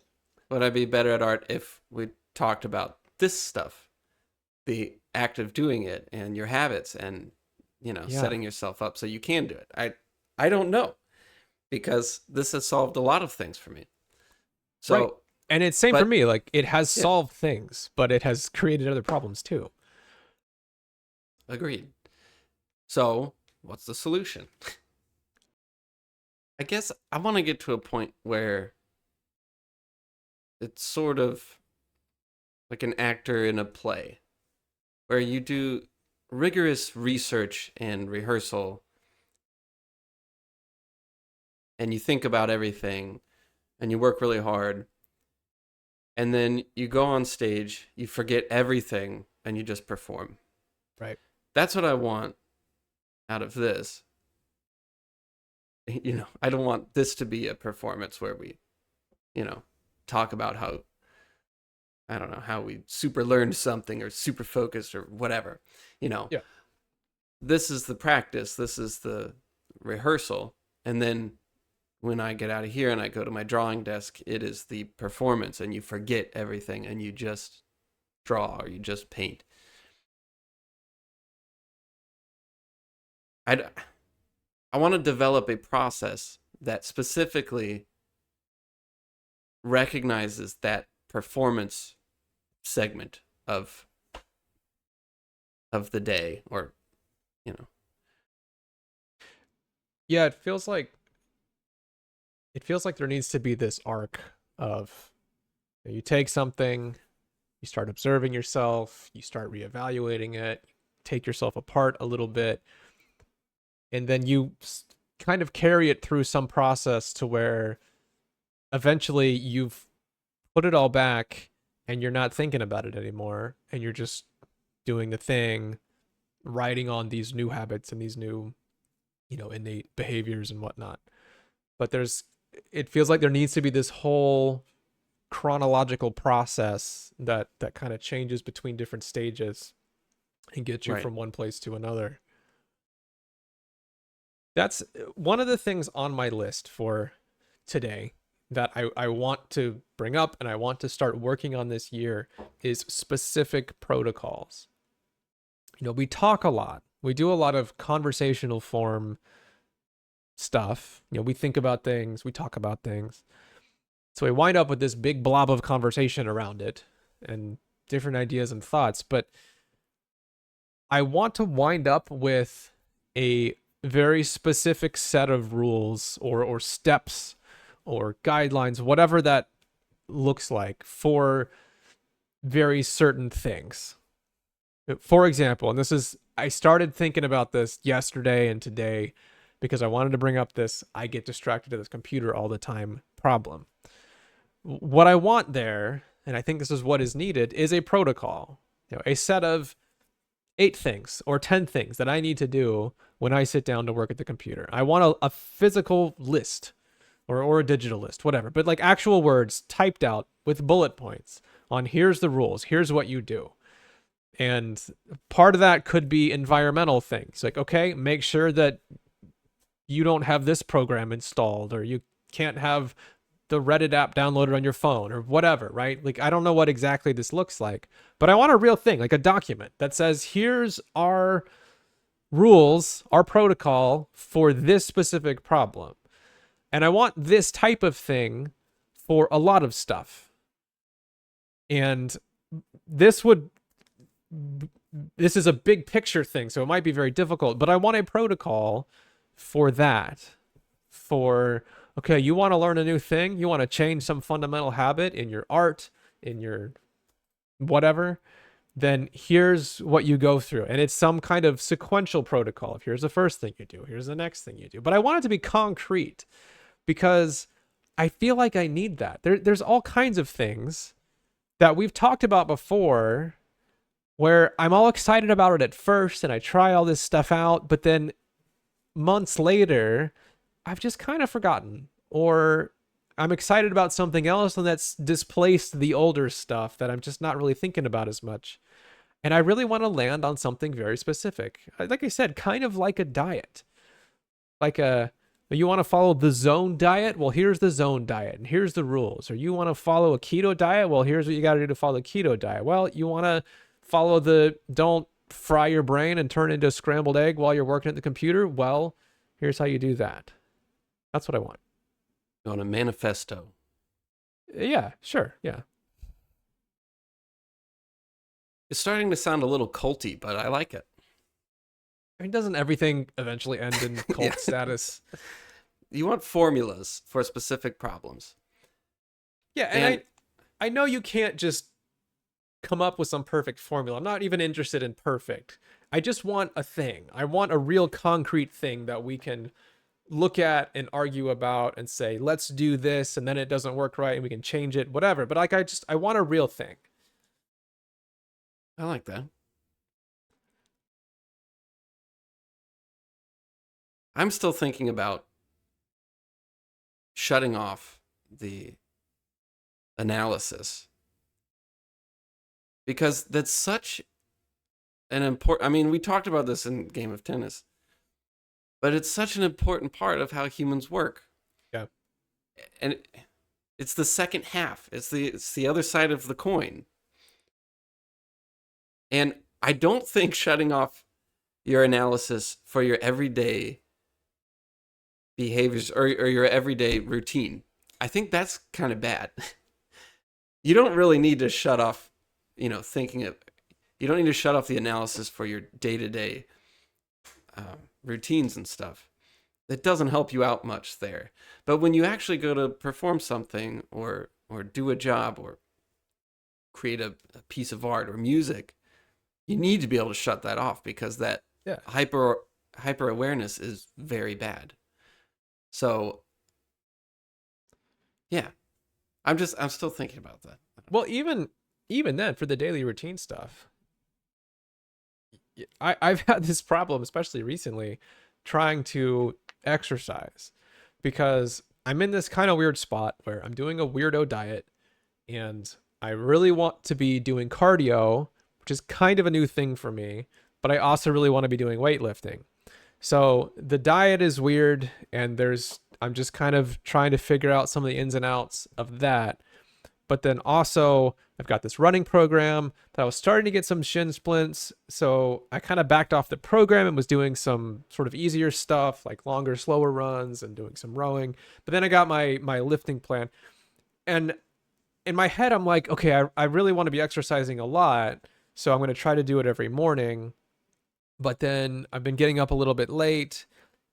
S1: would I be better at art if we talked about this stuff? The act of doing it and your habits and, setting yourself up so you can do it. I don't know, because this has solved a lot of things for me. So,
S2: right. And it's same for me. Like it has solved things, but it has created other problems too.
S1: Agreed. So what's the solution? I guess I want to get to a point where it's sort of like an actor in a play, where you do rigorous research and rehearsal, and you think about everything, and you work really hard, and then you go on stage, you forget everything, and you just perform.
S2: Right.
S1: That's what I want out of this. I don't want this to be a performance where we, talk about how I don't know how we super learned something or super focused or whatever. You know,
S2: Yeah.
S1: this is the practice, this is the rehearsal, and then when I get out of here and I go to my drawing desk, it is the performance, and you forget everything and you just draw or you just paint. I I want to develop a process that specifically recognizes that performance segment of the day, or you know.
S2: Yeah, it feels like there needs to be this arc of you take something, you start observing yourself, you start reevaluating it, take yourself apart a little bit, and then you kind of carry it through some process to where eventually you've put it all back and you're not thinking about it anymore and you're just doing the thing, writing on these new habits and these new, innate behaviors and whatnot. But it feels like there needs to be this whole chronological process that kind of changes between different stages and gets you
S1: Right.
S2: from one place to another. That's one of the things on my list for today that I want to bring up and I want to start working on this year is specific protocols. We talk a lot. We do a lot of conversational form stuff. We think about things, we talk about things. So we wind up with this big blob of conversation around it and different ideas and thoughts. But I want to wind up with a very specific set of rules or steps or guidelines, whatever that looks like, for very certain things. For example, and I started thinking about this yesterday and today because I wanted to bring up this I get distracted to this computer all the time problem. What I want there, and I think this is what is needed, is a protocol, a set of 8 things or 10 things that I need to do when I sit down to work at the computer. I want a physical list or a digital list, whatever, but like actual words typed out with bullet points on here's the rules, here's what you do. And part of that could be environmental things like, okay, make sure that you don't have this program installed or you can't have the Reddit app downloaded on your phone or whatever, right? Like, I don't know what exactly this looks like, but I want a real thing, like a document that says, here's our rules, our protocol for this specific problem. And I want this type of thing for a lot of stuff. And this would, this is a big picture thing, so it might be very difficult, but I want a protocol for that. For, okay, you want to learn a new thing, you want to change some fundamental habit in your art, in your whatever, then here's what you go through. And it's some kind of sequential protocol. If here's the first thing you do, here's the next thing you do. But I want it to be concrete because I feel like I need that. There's all kinds of things that we've talked about before where I'm all excited about it at first and I try all this stuff out, but then months later, I've just kind of forgotten, or I'm excited about something else and that's displaced the older stuff that I'm just not really thinking about as much. And I really want to land on something very specific. Like I said, kind of like a diet. You want to follow the zone diet? Well, here's the zone diet and here's the rules. Or you want to follow a keto diet? Well, here's what you got to do to follow the keto diet. Well, you want to follow the don't fry your brain and turn into a scrambled egg while you're working at the computer? Well, here's how you do that. That's what I want.
S1: On a manifesto.
S2: Yeah, sure. Yeah.
S1: It's starting to sound a little culty, but I like it.
S2: I mean, doesn't everything eventually end in cult
S1: Yeah.
S2: status?
S1: You want formulas for specific problems.
S2: Yeah, and I know you can't just come up with some perfect formula. I'm not even interested in perfect. I just want a thing. I want a real concrete thing that we can look at and argue about and say, let's do this, and then it doesn't work right and we can change it, whatever. But like I want a real thing.
S1: I like that. I'm still thinking about shutting off the analysis because that's such an important, I mean, we talked about this in Game of Tennis, but it's such an important part of how humans work.
S2: Yeah.
S1: And it's the second half. It's the other side of the coin. And I don't think shutting off your analysis for your everyday behaviors or your everyday routine, I think that's kind of bad. You don't really need to shut off, you don't need to shut off the analysis for your day-to-day routines and stuff. It doesn't help you out much there. But when you actually go to perform something or do a job or create a piece of art or music, you need to be able to shut that off, because that
S2: Yeah.
S1: hyper awareness is very bad. So yeah, I'm still thinking about that.
S2: Well, even then, for the daily routine stuff, I've had this problem, especially recently, trying to exercise, because I'm in this kind of weird spot where I'm doing a weirdo diet, and I really want to be doing cardio, which is kind of a new thing for me, but I also really want to be doing weightlifting. So the diet is weird, and I'm just kind of trying to figure out some of the ins and outs of that. But then also, I've got this running program that I was starting to get some shin splints. So I kind of backed off the program and was doing some sort of easier stuff, like longer, slower runs and doing some rowing. But then I got my lifting plan. And in my head, I'm like, okay, I really want to be exercising a lot. So I'm going to try to do it every morning. But then I've been getting up a little bit late.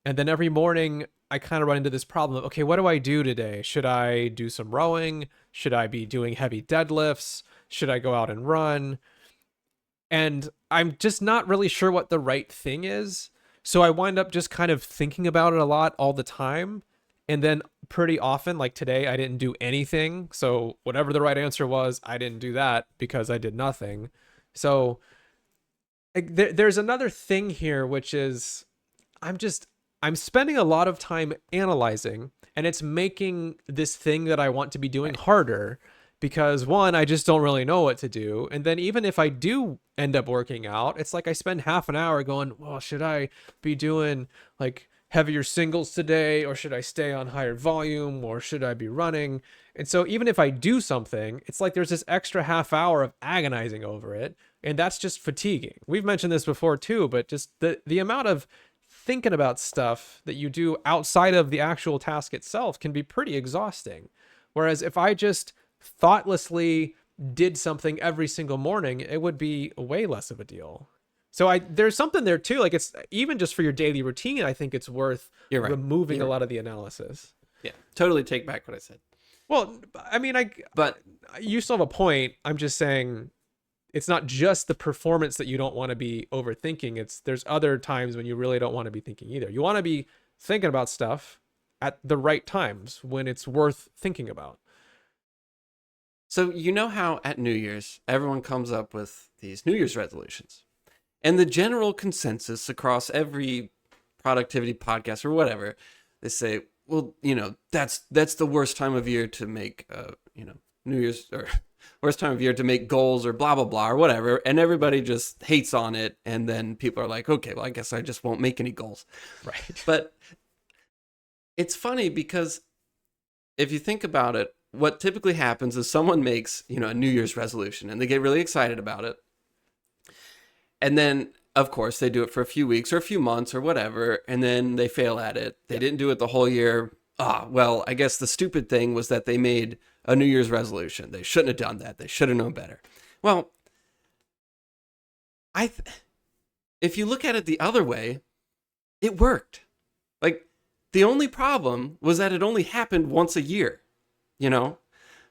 S2: And then every morning, I kind of run into this problem of, okay, what do I do today? Should I do some rowing? Should I be doing heavy deadlifts? Should I go out and run? And I'm just not really sure what the right thing is. So I wind up just kind of thinking about it a lot all the time. And then pretty often, like today, I didn't do anything. So whatever the right answer was, I didn't do that because I did nothing. So there's another thing here, which is I'm spending a lot of time analyzing, and it's making this thing that I want to be doing harder, because one, I just don't really know what to do. And then even if I do end up working out, it's like I spend half an hour going, well, should I be doing like heavier singles today, or should I stay on higher volume, or should I be running? And so even if I do something, it's like there's this extra half hour of agonizing over it, and that's just fatiguing. We've mentioned this before too, but just the amount of thinking about stuff that you do outside of the actual task itself can be pretty exhausting. Whereas if I just thoughtlessly did something every single morning, it would be way less of a deal. So there's something there too. Like, it's even just for your daily routine, I think it's worth removing a lot of the analysis.
S1: Yeah, totally take back what I said.
S2: Well, I mean, but you still have a point. I'm just saying, it's not just the performance that you don't want to be overthinking. There's other times when you really don't want to be thinking either. You want to be thinking about stuff at the right times when it's worth thinking about.
S1: So you know how at New Year's, everyone comes up with these New Year's resolutions. And the general consensus across every productivity podcast or whatever, they say, well, that's the worst time of year to make, New Year's, or worst time of year to make goals, or blah, blah, blah, or whatever. And everybody just hates on it. And then people are like, okay, well, I guess I just won't make any goals.
S2: Right.
S1: But it's funny, because if you think about it, what typically happens is someone makes, a New Year's resolution, and they get really excited about it. And then, of course, they do it for a few weeks or a few months or whatever, and then they fail at it. They didn't do it the whole year. Well, I guess the stupid thing was that they made a New Year's resolution. They shouldn't have done that. They should have known better. Well, if you look at it the other way, it worked. Like, the only problem was that it only happened once a year,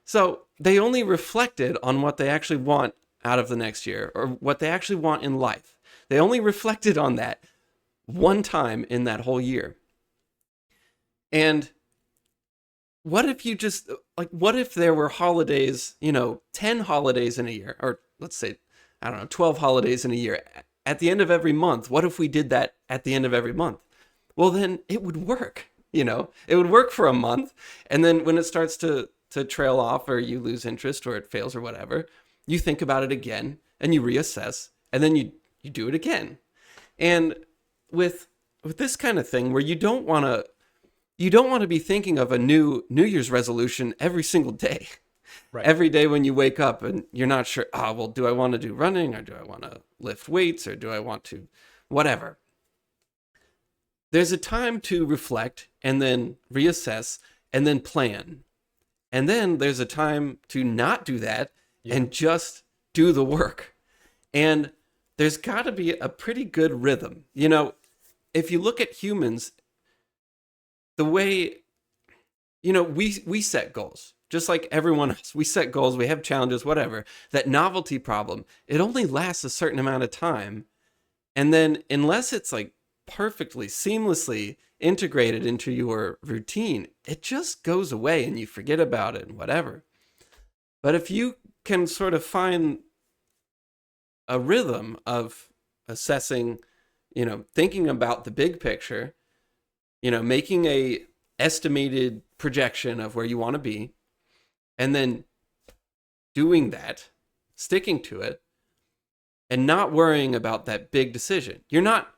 S1: So they only reflected on what they actually want out of the next year, or what they actually want in life. They only reflected on that one time in that whole year. And what if you just, what if there were holidays, 10 holidays in a year, or let's say, 12 holidays in a year at the end of every month? What if we did that at the end of every month? Well, then it would work, it would work for a month. And then when it starts to trail off, or you lose interest, or it fails, or whatever, you think about it again and you reassess, and then you do it again. And with this kind of thing where you don't want to be thinking of a New Year's resolution every single day.
S2: Right.
S1: Every day when you wake up and you're not sure, well, do I want to do running, or do I want to lift weights, or do I want to whatever? There's a time to reflect and then reassess and then plan. And then there's a time to not do that and just do the work. And there's got to be a pretty good rhythm. You know, if you look at humans, the way, you know, we set goals. Just like everyone else, we set goals, we have challenges, whatever. That novelty problem, it only lasts a certain amount of time. And then unless it's like perfectly, seamlessly integrated into your routine, it just goes away and you forget about it and whatever. But if you can sort of find a rhythm of assessing, you know, thinking about the big picture, you know, making a estimated projection of where you want to be, and then doing that, sticking to it, and not worrying about that big decision. You're not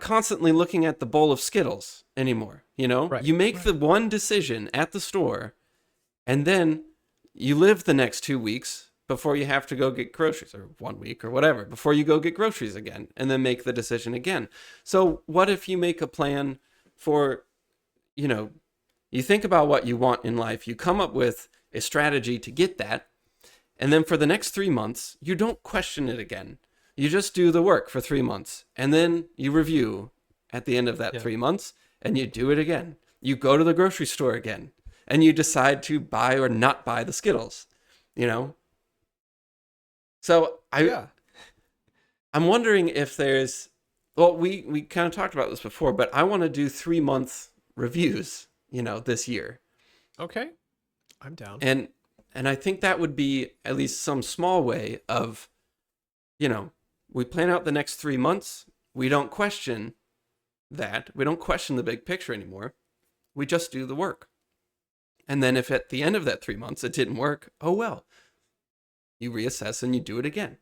S1: constantly looking at the bowl of Skittles anymore, you know?
S2: Right.
S1: You make the one decision at the store, and then you live the next 2 weeks before you have to go get groceries, or 1 week or whatever, before you go get groceries again, and then make the decision again. So what if you make a plan for, you know, you think about what you want in life, you come up with a strategy to get that, and then for the next 3 months, you don't question it again. You just do the work for 3 months, and then you review at the end of that 3 months, and you do it again. You go to the grocery store again, and you decide to buy or not buy the Skittles, you know? So I'm wondering if there's, well, we kind of talked about this before, but I want to do 3-month reviews, you know, this year.
S2: Okay. I'm down.
S1: And I think that would be at least some small way of, you know, we plan out the next 3 months. We don't question that. We don't question the big picture anymore. We just do the work. And then if at the end of that 3 months it didn't work, oh well. You reassess and you do it again.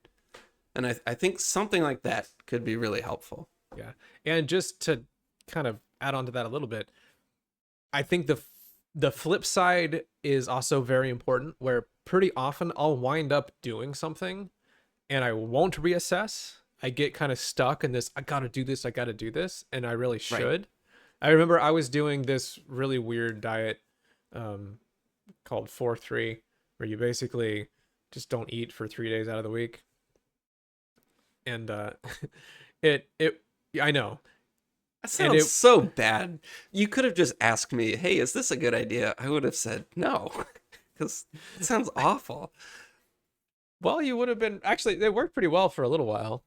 S1: And I think something like that could be really helpful.
S2: Yeah. And just to kind of add on to that a little bit, I think the flip side is also very important, where pretty often I'll wind up doing something and I won't reassess. I get kind of stuck in this, I got to do this, and I really should. Right. I remember I was doing this really weird diet called 4-3, where you basically just don't eat for 3 days out of the week. And I know.
S1: That sounds so bad. You could have just asked me, hey, is this a good idea? I would have said no, because it sounds awful.
S2: Well, you would have been, actually, it worked pretty well for a little while.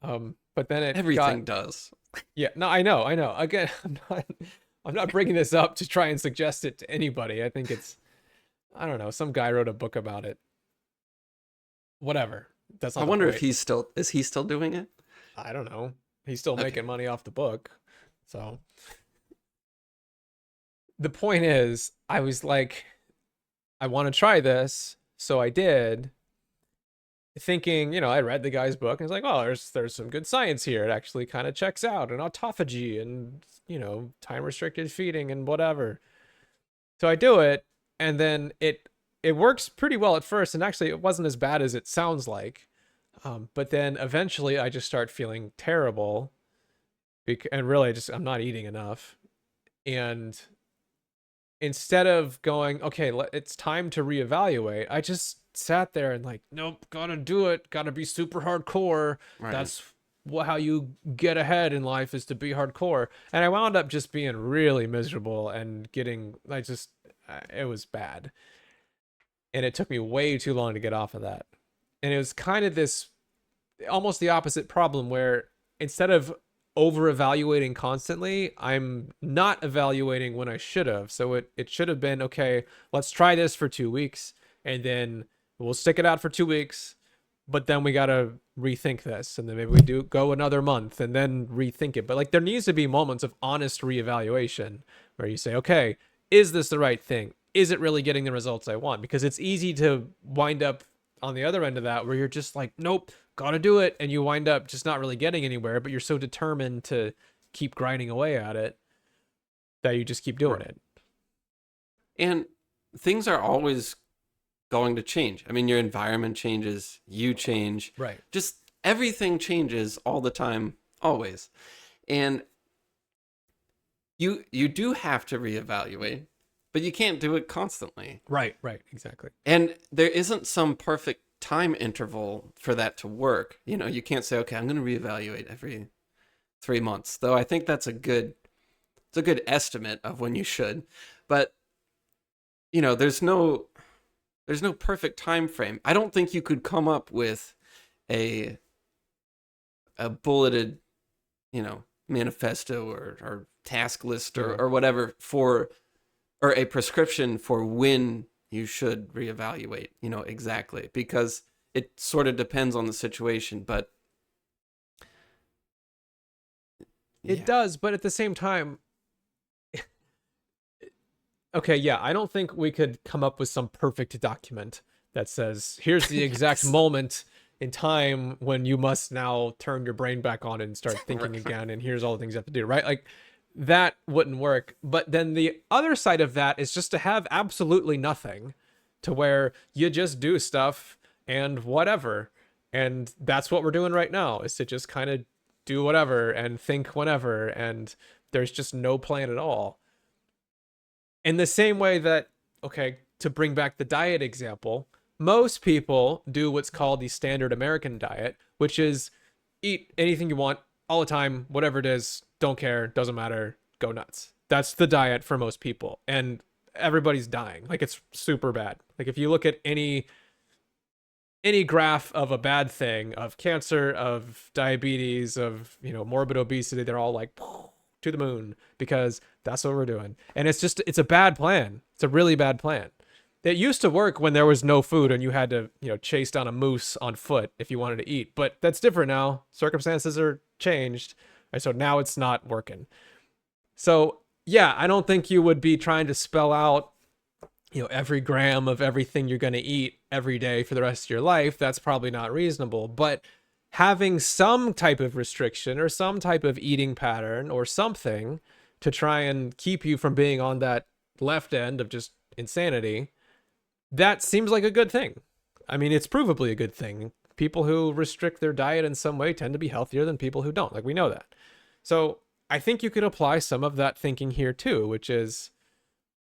S2: But then
S1: everything does.
S2: Yeah, no, I know. Again, I'm not bringing this up to try and suggest it to anybody. I think it's, I don't know, some guy wrote a book about it. Whatever. That's not
S1: I wonder if is he still doing it?
S2: I don't know. He's still making money off the book. So the point is, I was like, I want to try this. So I did, thinking, you know, I read the guy's book and it's like, oh, there's some good science here. It actually kind of checks out, and autophagy and, you know, time restricted feeding and whatever. So I do it, and then it works pretty well at first, and actually it wasn't as bad as it sounds like. But then eventually I just start feeling terrible, and really I'm not eating enough. And instead of going, okay, it's time to reevaluate, I just sat there and like, nope, gotta do it. Gotta be super hardcore. Right. That's how you get ahead in life, is to be hardcore. And I wound up just being really miserable and it was bad. And it took me way too long to get off of that. And it was kind of this, almost the opposite problem, where instead of over evaluating constantly, I'm not evaluating when I should have. So it should have been, okay, let's try this for 2 weeks, and then we'll stick it out for 2 weeks, but then we got to rethink this. And then maybe we do go another month and then rethink it. But like, there needs to be moments of honest reevaluation where you say, okay, is this the right thing? Is it really getting the results I want? Because it's easy to wind up on the other end of that, where you're just like, nope, gotta do it, and you wind up just not really getting anywhere, but you're so determined to keep grinding away at it that you just keep doing
S1: Right.
S2: it.
S1: And things are always going to change. I mean, your environment changes, you change,
S2: Right.
S1: just everything changes all the time, always. And you do have to reevaluate, but you can't do it constantly.
S2: Right. Right. Exactly.
S1: And there isn't some perfect time interval for that to work. You know, you can't say, okay, I'm going to reevaluate every 3 months. Though I think that's it's a good estimate of when you should. But you know, there's no perfect time frame. I don't think you could come up with a a bulleted, you know, manifesto or task list
S2: Yeah.
S1: or whatever for or a prescription for when you should reevaluate, you know, exactly, because it sort of depends on the situation, but
S2: It
S1: yeah.
S2: does, but at the same time, okay, yeah, I don't think we could come up with some perfect document that says, here's the exact
S1: Yes.
S2: moment in time when you must now turn your brain back on and start thinking
S1: Right.
S2: again, and here's all the things you have to do, right? Like, that wouldn't work. But then the other side of that is just to have absolutely nothing, to where you just do stuff and whatever. And that's what we're doing right now, is to just kind of do whatever and think whenever, and there's just no plan at all. In the same way that, okay, to bring back the diet example, most people do what's called the standard American diet, which is eat anything you want all the time, whatever it is, don't care, doesn't matter, go nuts. That's the diet for most people. And everybody's dying. Like, it's super bad. Like, if you look at any graph of a bad thing, of cancer, of diabetes, of, morbid obesity, they're all like to the moon, because that's what we're doing. And it's a bad plan. It's a really bad plan. It used to work when there was no food and you had to, chase down a moose on foot if you wanted to eat, but that's different now. Circumstances are changed, and so now it's not working. So yeah, I don't think you would be trying to spell out, every gram of everything you're going to eat every day for the rest of your life. That's probably not reasonable. But having some type of restriction or some type of eating pattern or something to try and keep you from being on that left end of just insanity, that seems like a good thing. I mean, it's provably a good thing. People who restrict their diet in some way tend to be healthier than people who don't. Like, we know that. So I think you could apply some of that thinking here too, which is,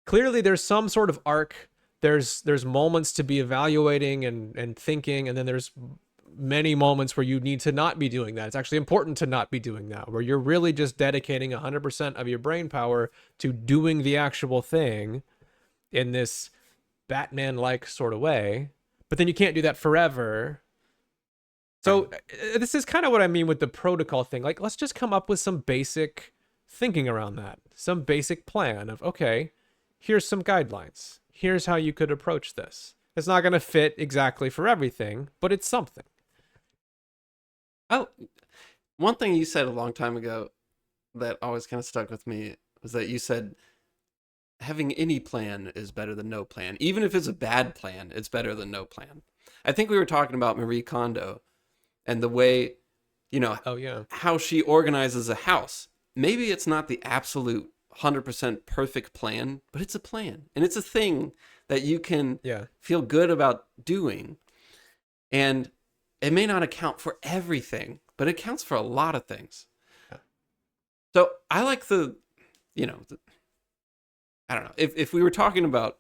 S2: clearly there's some sort of arc. There's moments to be evaluating and thinking, and then there's many moments where you need to not be doing that. It's actually important to not be doing that, where you're really just dedicating 100% of your brain power to doing the actual thing in this Batman like sort of way. But then you can't do that forever. So this is kind of what I mean with the protocol thing. Like, let's just come up with some basic thinking around that, some basic plan of, okay, here's some guidelines. Here's how you could approach this. It's not going to fit exactly for everything, but it's something.
S1: Oh, one thing you said a long time ago that always kind of stuck with me was that you said having any plan is better than no plan. Even if it's a bad plan, it's better than no plan. I think we were talking about Marie Kondo and the way, you know,
S2: Oh, yeah.
S1: how she organizes a house. Maybe it's not the absolute 100% perfect plan, but it's a plan and it's a thing that you can
S2: Yeah.
S1: feel good about doing. And it may not account for everything, but it counts for a lot of things.
S2: Yeah.
S1: So I like you know, I don't know. If we were talking about,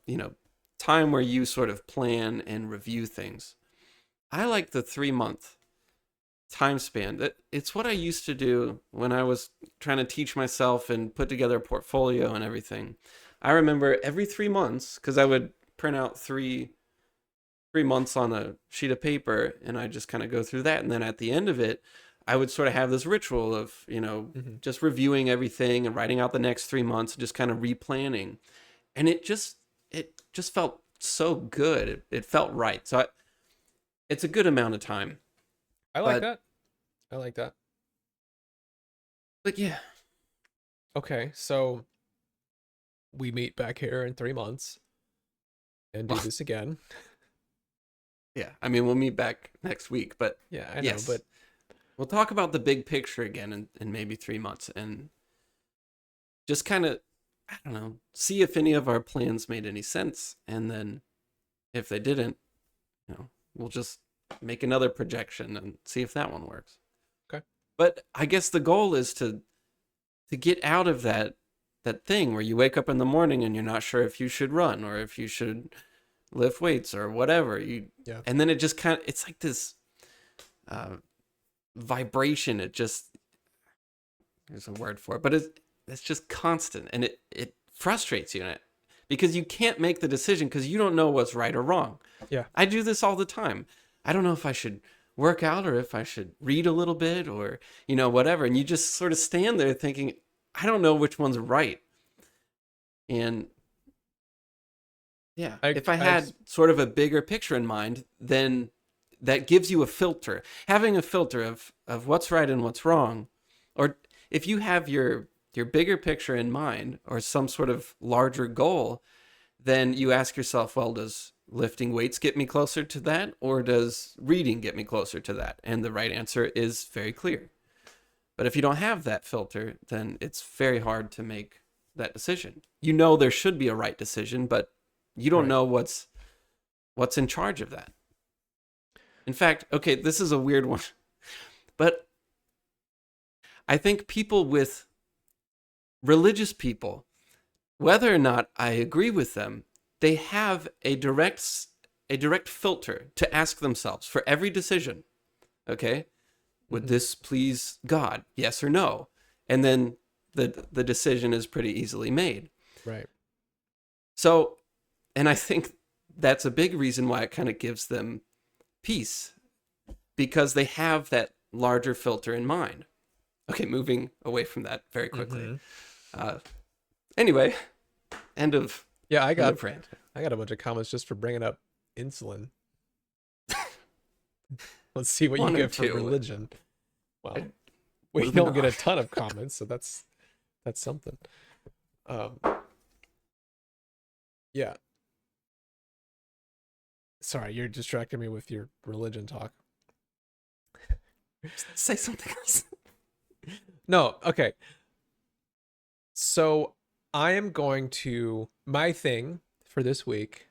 S1: time where you sort of plan and review things, I like the 3 month time span. It's what I used to do when I was trying to teach myself and put together a portfolio and everything. I remember every 3 months, because I would print out three months on a sheet of paper and I just kind of go through that. And then at the end of it, I would sort of have this ritual of,
S2: Mm-hmm.
S1: just reviewing everything and writing out the next 3 months and just kind of replanning. And it just felt so good. It felt right. So it's a good amount of time.
S2: I like
S1: But
S2: that. I like that.
S1: but yeah,
S2: Okay. So we meet back here in 3 months and do
S1: well,
S2: this again.
S1: Yeah, I mean, we'll meet back next week, but
S2: Yeah, I know,
S1: yes,
S2: but
S1: we'll talk about the big picture again in maybe 3 months and just kind of, I don't know, see if any of our plans made any sense. And then if they didn't, we'll just make another projection and see if that one works.
S2: okay.
S1: But I guess the goal is to get out of that thing where you wake up in the morning and you're not sure if you should run or if you should lift weights or whatever.
S2: Yeah.
S1: And then it just kind of, it's like this uh, vibration. It just, there's a word for it, but it's just constant, and it frustrates you, because you can't make the decision because you don't know what's right or wrong.
S2: Yeah.
S1: I do this all the time. I don't know if I should work out or if I should read a little bit or whatever, and you just sort of stand there thinking, I don't know which one's right. And yeah, if I had sort of a bigger picture in mind, then that gives you a filter. Having a filter of what's right and what's wrong, or if you have your bigger picture in mind or some sort of larger goal, then you ask yourself, well, does lifting weights get me closer to that, or does reading get me closer to that? And the right answer is very clear. But if you don't have that filter, then it's very hard to make that decision. You know there should be a right decision, but you don't know what's in charge of that. In fact, okay, this is a weird one, but I think religious people, whether or not I agree with them, they have a direct filter to ask themselves for every decision. Okay? Would this please God? Yes or no? And then the decision is pretty easily made.
S2: Right.
S1: So, and I think that's a big reason why it kind of gives them peace, because they have that larger filter in mind. Okay, moving away from that very quickly. Anyway, end of
S2: I got
S1: rant.
S2: a bunch of comments just for bringing up insulin. Let's see what you get for religion. Well, we don't get a ton of comments, so that's something. Yeah. Sorry, you're distracting me with your religion talk.
S1: Say something else.
S2: No, okay. So I am going to, my thing for this week,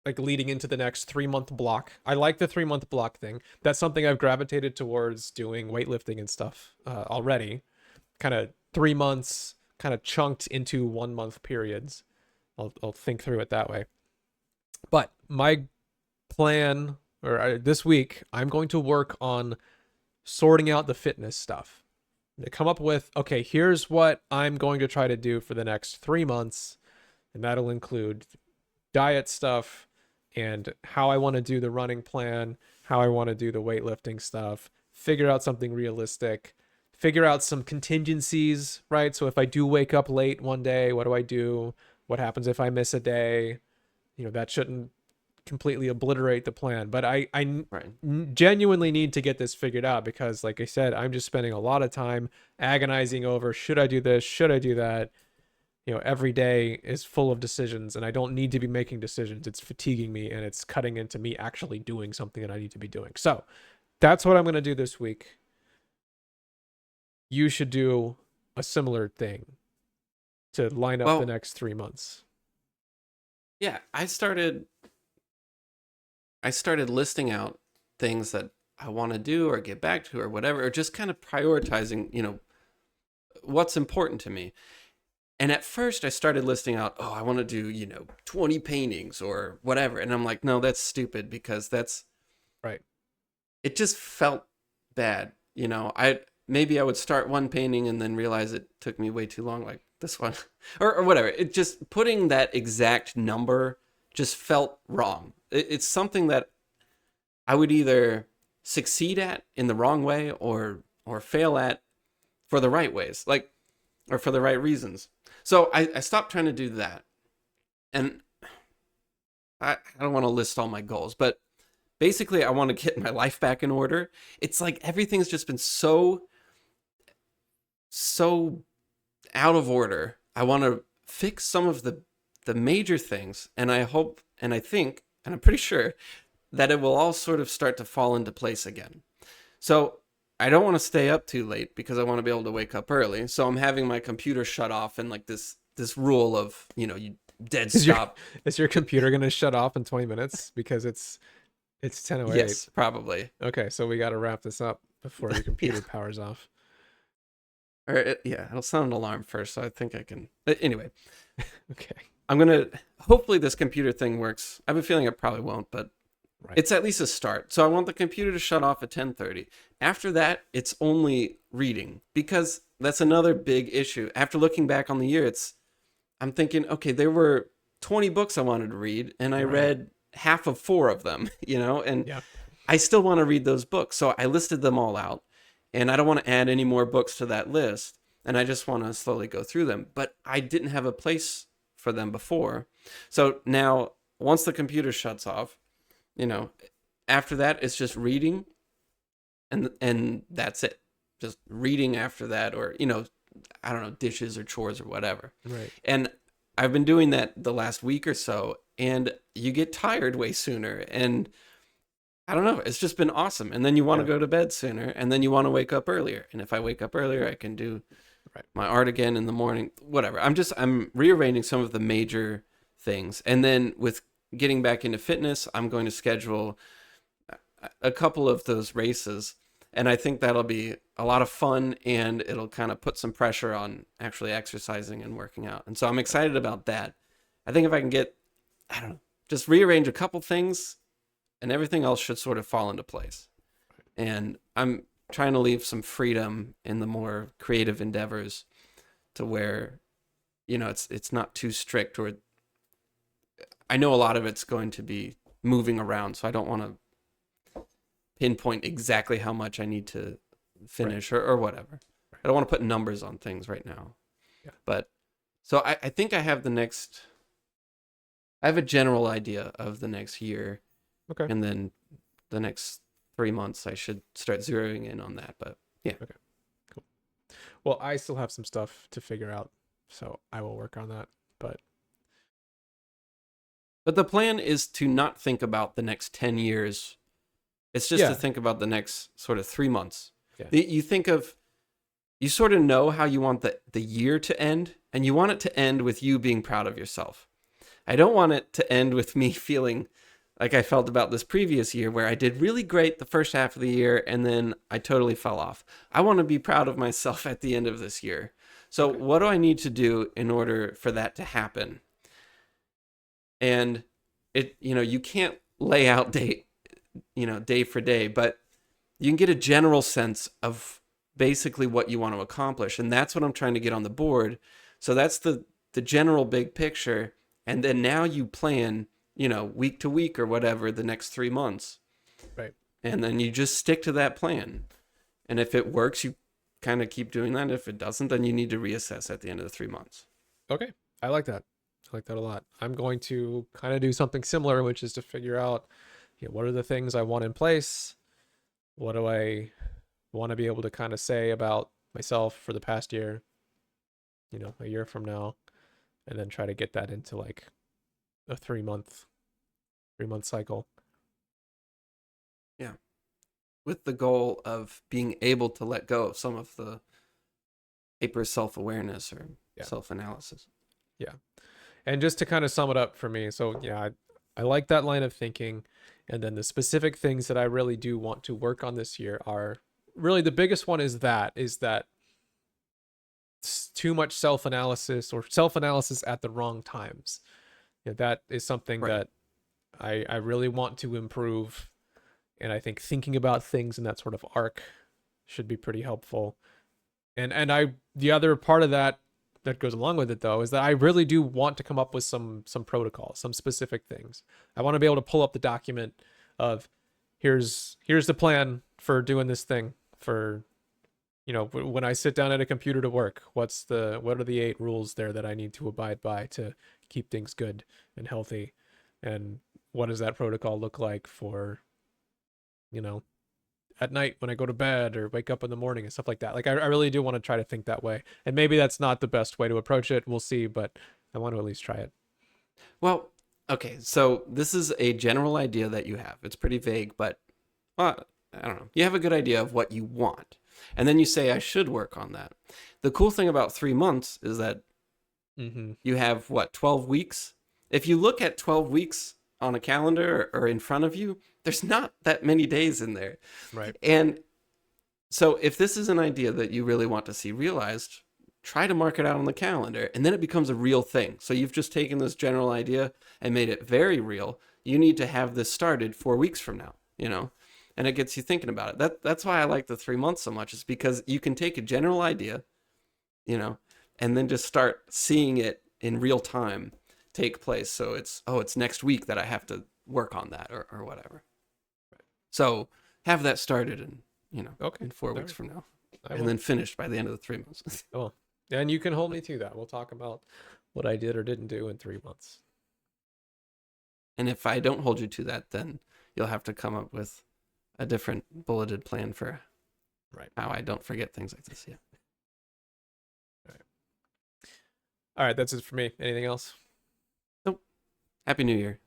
S2: like leading into the next 3-month block. I like the 3-month block thing. That's something I've gravitated towards doing weightlifting and stuff already. Kind of 3 months, kind of chunked into 1-month periods. I'll think through it that way. But my plan, or this week, I'm going to work on sorting out the fitness stuff. To come up with, okay, here's what I'm going to try to do for the next 3 months. And that'll include diet stuff and how I want to do the running plan, how I want to do the weightlifting stuff, figure out something realistic, figure out some contingencies, right? So if I do wake up late one day, what do I do? What happens if I miss a day? That shouldn't completely obliterate the plan, but I genuinely need to get this figured out, because like I said, I'm just spending a lot of time agonizing over, should I do this, should I do that? Every day is full of decisions, and I don't need to be making decisions. It's fatiguing me, and it's cutting into me actually doing something that I need to be doing. So that's what I'm going to do this week. You should do a similar thing to line up the next 3 months.
S1: Yeah, I started listing out things that I want to do or get back to or whatever, or just kind of prioritizing, what's important to me. And at first I started listing out, I want to do, 20 paintings or whatever. And I'm like, no, that's stupid, because that's
S2: right.
S1: It just felt bad. Maybe I would start one painting and then realize it took me way too long, like this one or whatever. It just, putting that exact number just felt wrong. It's something that I would either succeed at in the wrong way or fail at for the right ways, or for the right reasons. So I stopped trying to do that. And I don't want to list all my goals, but basically I want to get my life back in order. It's like everything's just been so out of order. I want to fix some of the major things, and I hope, and I think, and I'm pretty sure that it will all sort of start to fall into place again. So I don't want to stay up too late because I want to be able to wake up early. So I'm having my computer shut off and like this rule of, you dead
S2: Is your
S1: stop.
S2: is your computer gonna shut off in 20 minutes because it's 10:08?
S1: Yes, probably.
S2: Okay, so we got to wrap this up before your computer powers off.
S1: Or yeah, it'll sound an alarm first, so I think I can. Anyway,
S2: Okay.
S1: I'm gonna. Hopefully, this computer thing works. I have a feeling it probably won't, but
S2: Right.
S1: it's at least a start. So I want the computer to shut off at 10:30. After that, it's only reading because that's another big issue. After looking back on the year, I'm thinking, okay, there were 20 books I wanted to read, and I
S2: Right.
S1: read half of 4 of them. And
S2: Yeah.
S1: I still want to read those books, so I listed them all out, and I don't want to add any more books to that list, and I just want to slowly go through them. But I didn't have a place for them before, so now once the computer shuts off, after that it's just reading, and that's it. Just reading after that, or I don't know, dishes or chores or whatever.
S2: Right.
S1: And I've been doing that the last week or so, and you get tired way sooner, and I don't know. It's just been awesome. And then you want to go to bed sooner, and then you want to wake up earlier. And if I wake up earlier, I can do my art again in the morning, whatever. I'm rearranging some of the major things. And then with getting back into fitness, I'm going to schedule a couple of those races. And I think that'll be a lot of fun, and it'll kind of put some pressure on actually exercising and working out. And so I'm excited about that. I think if I can I don't know, just rearrange a couple things, and everything else should sort of fall into place. And I'm trying to leave some freedom in the more creative endeavors to where, it's not too strict, or I know a lot of it's going to be moving around. So I don't want to pinpoint exactly how much I need to finish or whatever. I don't want to put numbers on things right now.
S2: Yeah.
S1: But so I think I have a general idea of the next year.
S2: Okay.
S1: And then the next 3 months, I should start zeroing in on that. But yeah.
S2: Okay. Cool. Well, I still have some stuff to figure out, so I will work on that.
S1: But the plan is to not think about the next 10 years. It's just to think about the next sort of 3 months.
S2: Yeah.
S1: You sort of know how you want the year to end, and you want it to end with you being proud of yourself. I don't want it to end with me feeling like I felt about this previous year, where I did really great the first half of the year and then I totally fell off. I want to be proud of myself at the end of this year. So what do I need to do in order for that to happen? And you can't lay out day for day, but you can get a general sense of basically what you want to accomplish. And that's what I'm trying to get on the board. So that's the general big picture. And then now you plan, week to week or whatever, the next 3 months.
S2: Right.
S1: And then you just stick to that plan. And if it works, you kind of keep doing that. If it doesn't, then you need to reassess at the end of the 3 months.
S2: Okay. I like that. I like that a lot. I'm going to kind of do something similar, which is to figure out, what are the things I want in place? What do I want to be able to kind of say about myself for the past year, a year from now, and then try to get that into like a 3-month cycle.
S1: Yeah. With the goal of being able to let go of some of the hyper self-awareness or self-analysis.
S2: Yeah. And just to kind of sum it up for me, so I like that line of thinking. And then the specific things that I really do want to work on this year are really, the biggest one is that too much self-analysis or self-analysis at the wrong times. That is something that I really want to improve. And I think thinking about things in that sort of arc should be pretty helpful. And the other part of that goes along with it, though, is that I really do want to come up with some protocols, some specific things. I want to be able to pull up the document of here's the plan for doing this thing, for when I sit down at a computer to work, what are the 8 rules there that I need to abide by to keep things good and healthy, and what does that protocol look like for at night when I go to bed or wake up in the morning and stuff like that. Like I really do want to try to think that way. And maybe that's not the best way to approach it. We'll see, but I want to at least try it.
S1: Well, Okay, so this is a general idea that you have. It's pretty vague, but I don't know. You have a good idea of what you want. And then you say, I should work on that. The cool thing about 3 months is that
S2: Mm-hmm.
S1: you have what, 12 weeks? If you look at 12 weeks on a calendar or in front of you, there's not that many days in there.
S2: Right.
S1: And so if this is an idea that you really want to see realized, try to mark it out on the calendar and then it becomes a real thing. So you've just taken this general idea and made it very real. You need to have this started 4 weeks from now, you know? And it gets you thinking about it. That's why I like the 3 months so much, is because you can take a general idea, you know, and then just start seeing it in real time take place. So it's next week that I have to work on that or whatever. So have that started in,
S2: Okay.
S1: in 4 weeks
S2: Alright.
S1: from now,
S2: I
S1: and
S2: will.
S1: then finished by the end of the 3 months.
S2: Oh, and you can hold me to that. We'll talk about what I did or didn't do in 3 months.
S1: And if I don't hold you to that, then you'll have to come up with a different bulleted plan for
S2: Right.
S1: how I don't forget things like this. Yeah.
S2: All right, that's it for me. Anything else?
S1: Happy New Year.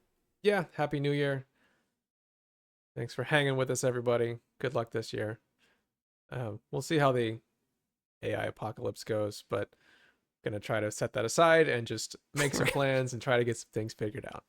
S2: Yeah, Happy New Year. Thanks for hanging with us, everybody. Good luck this year. We'll see how the AI apocalypse goes, but gonna try to set that aside and just make some plans and try to get some things figured out.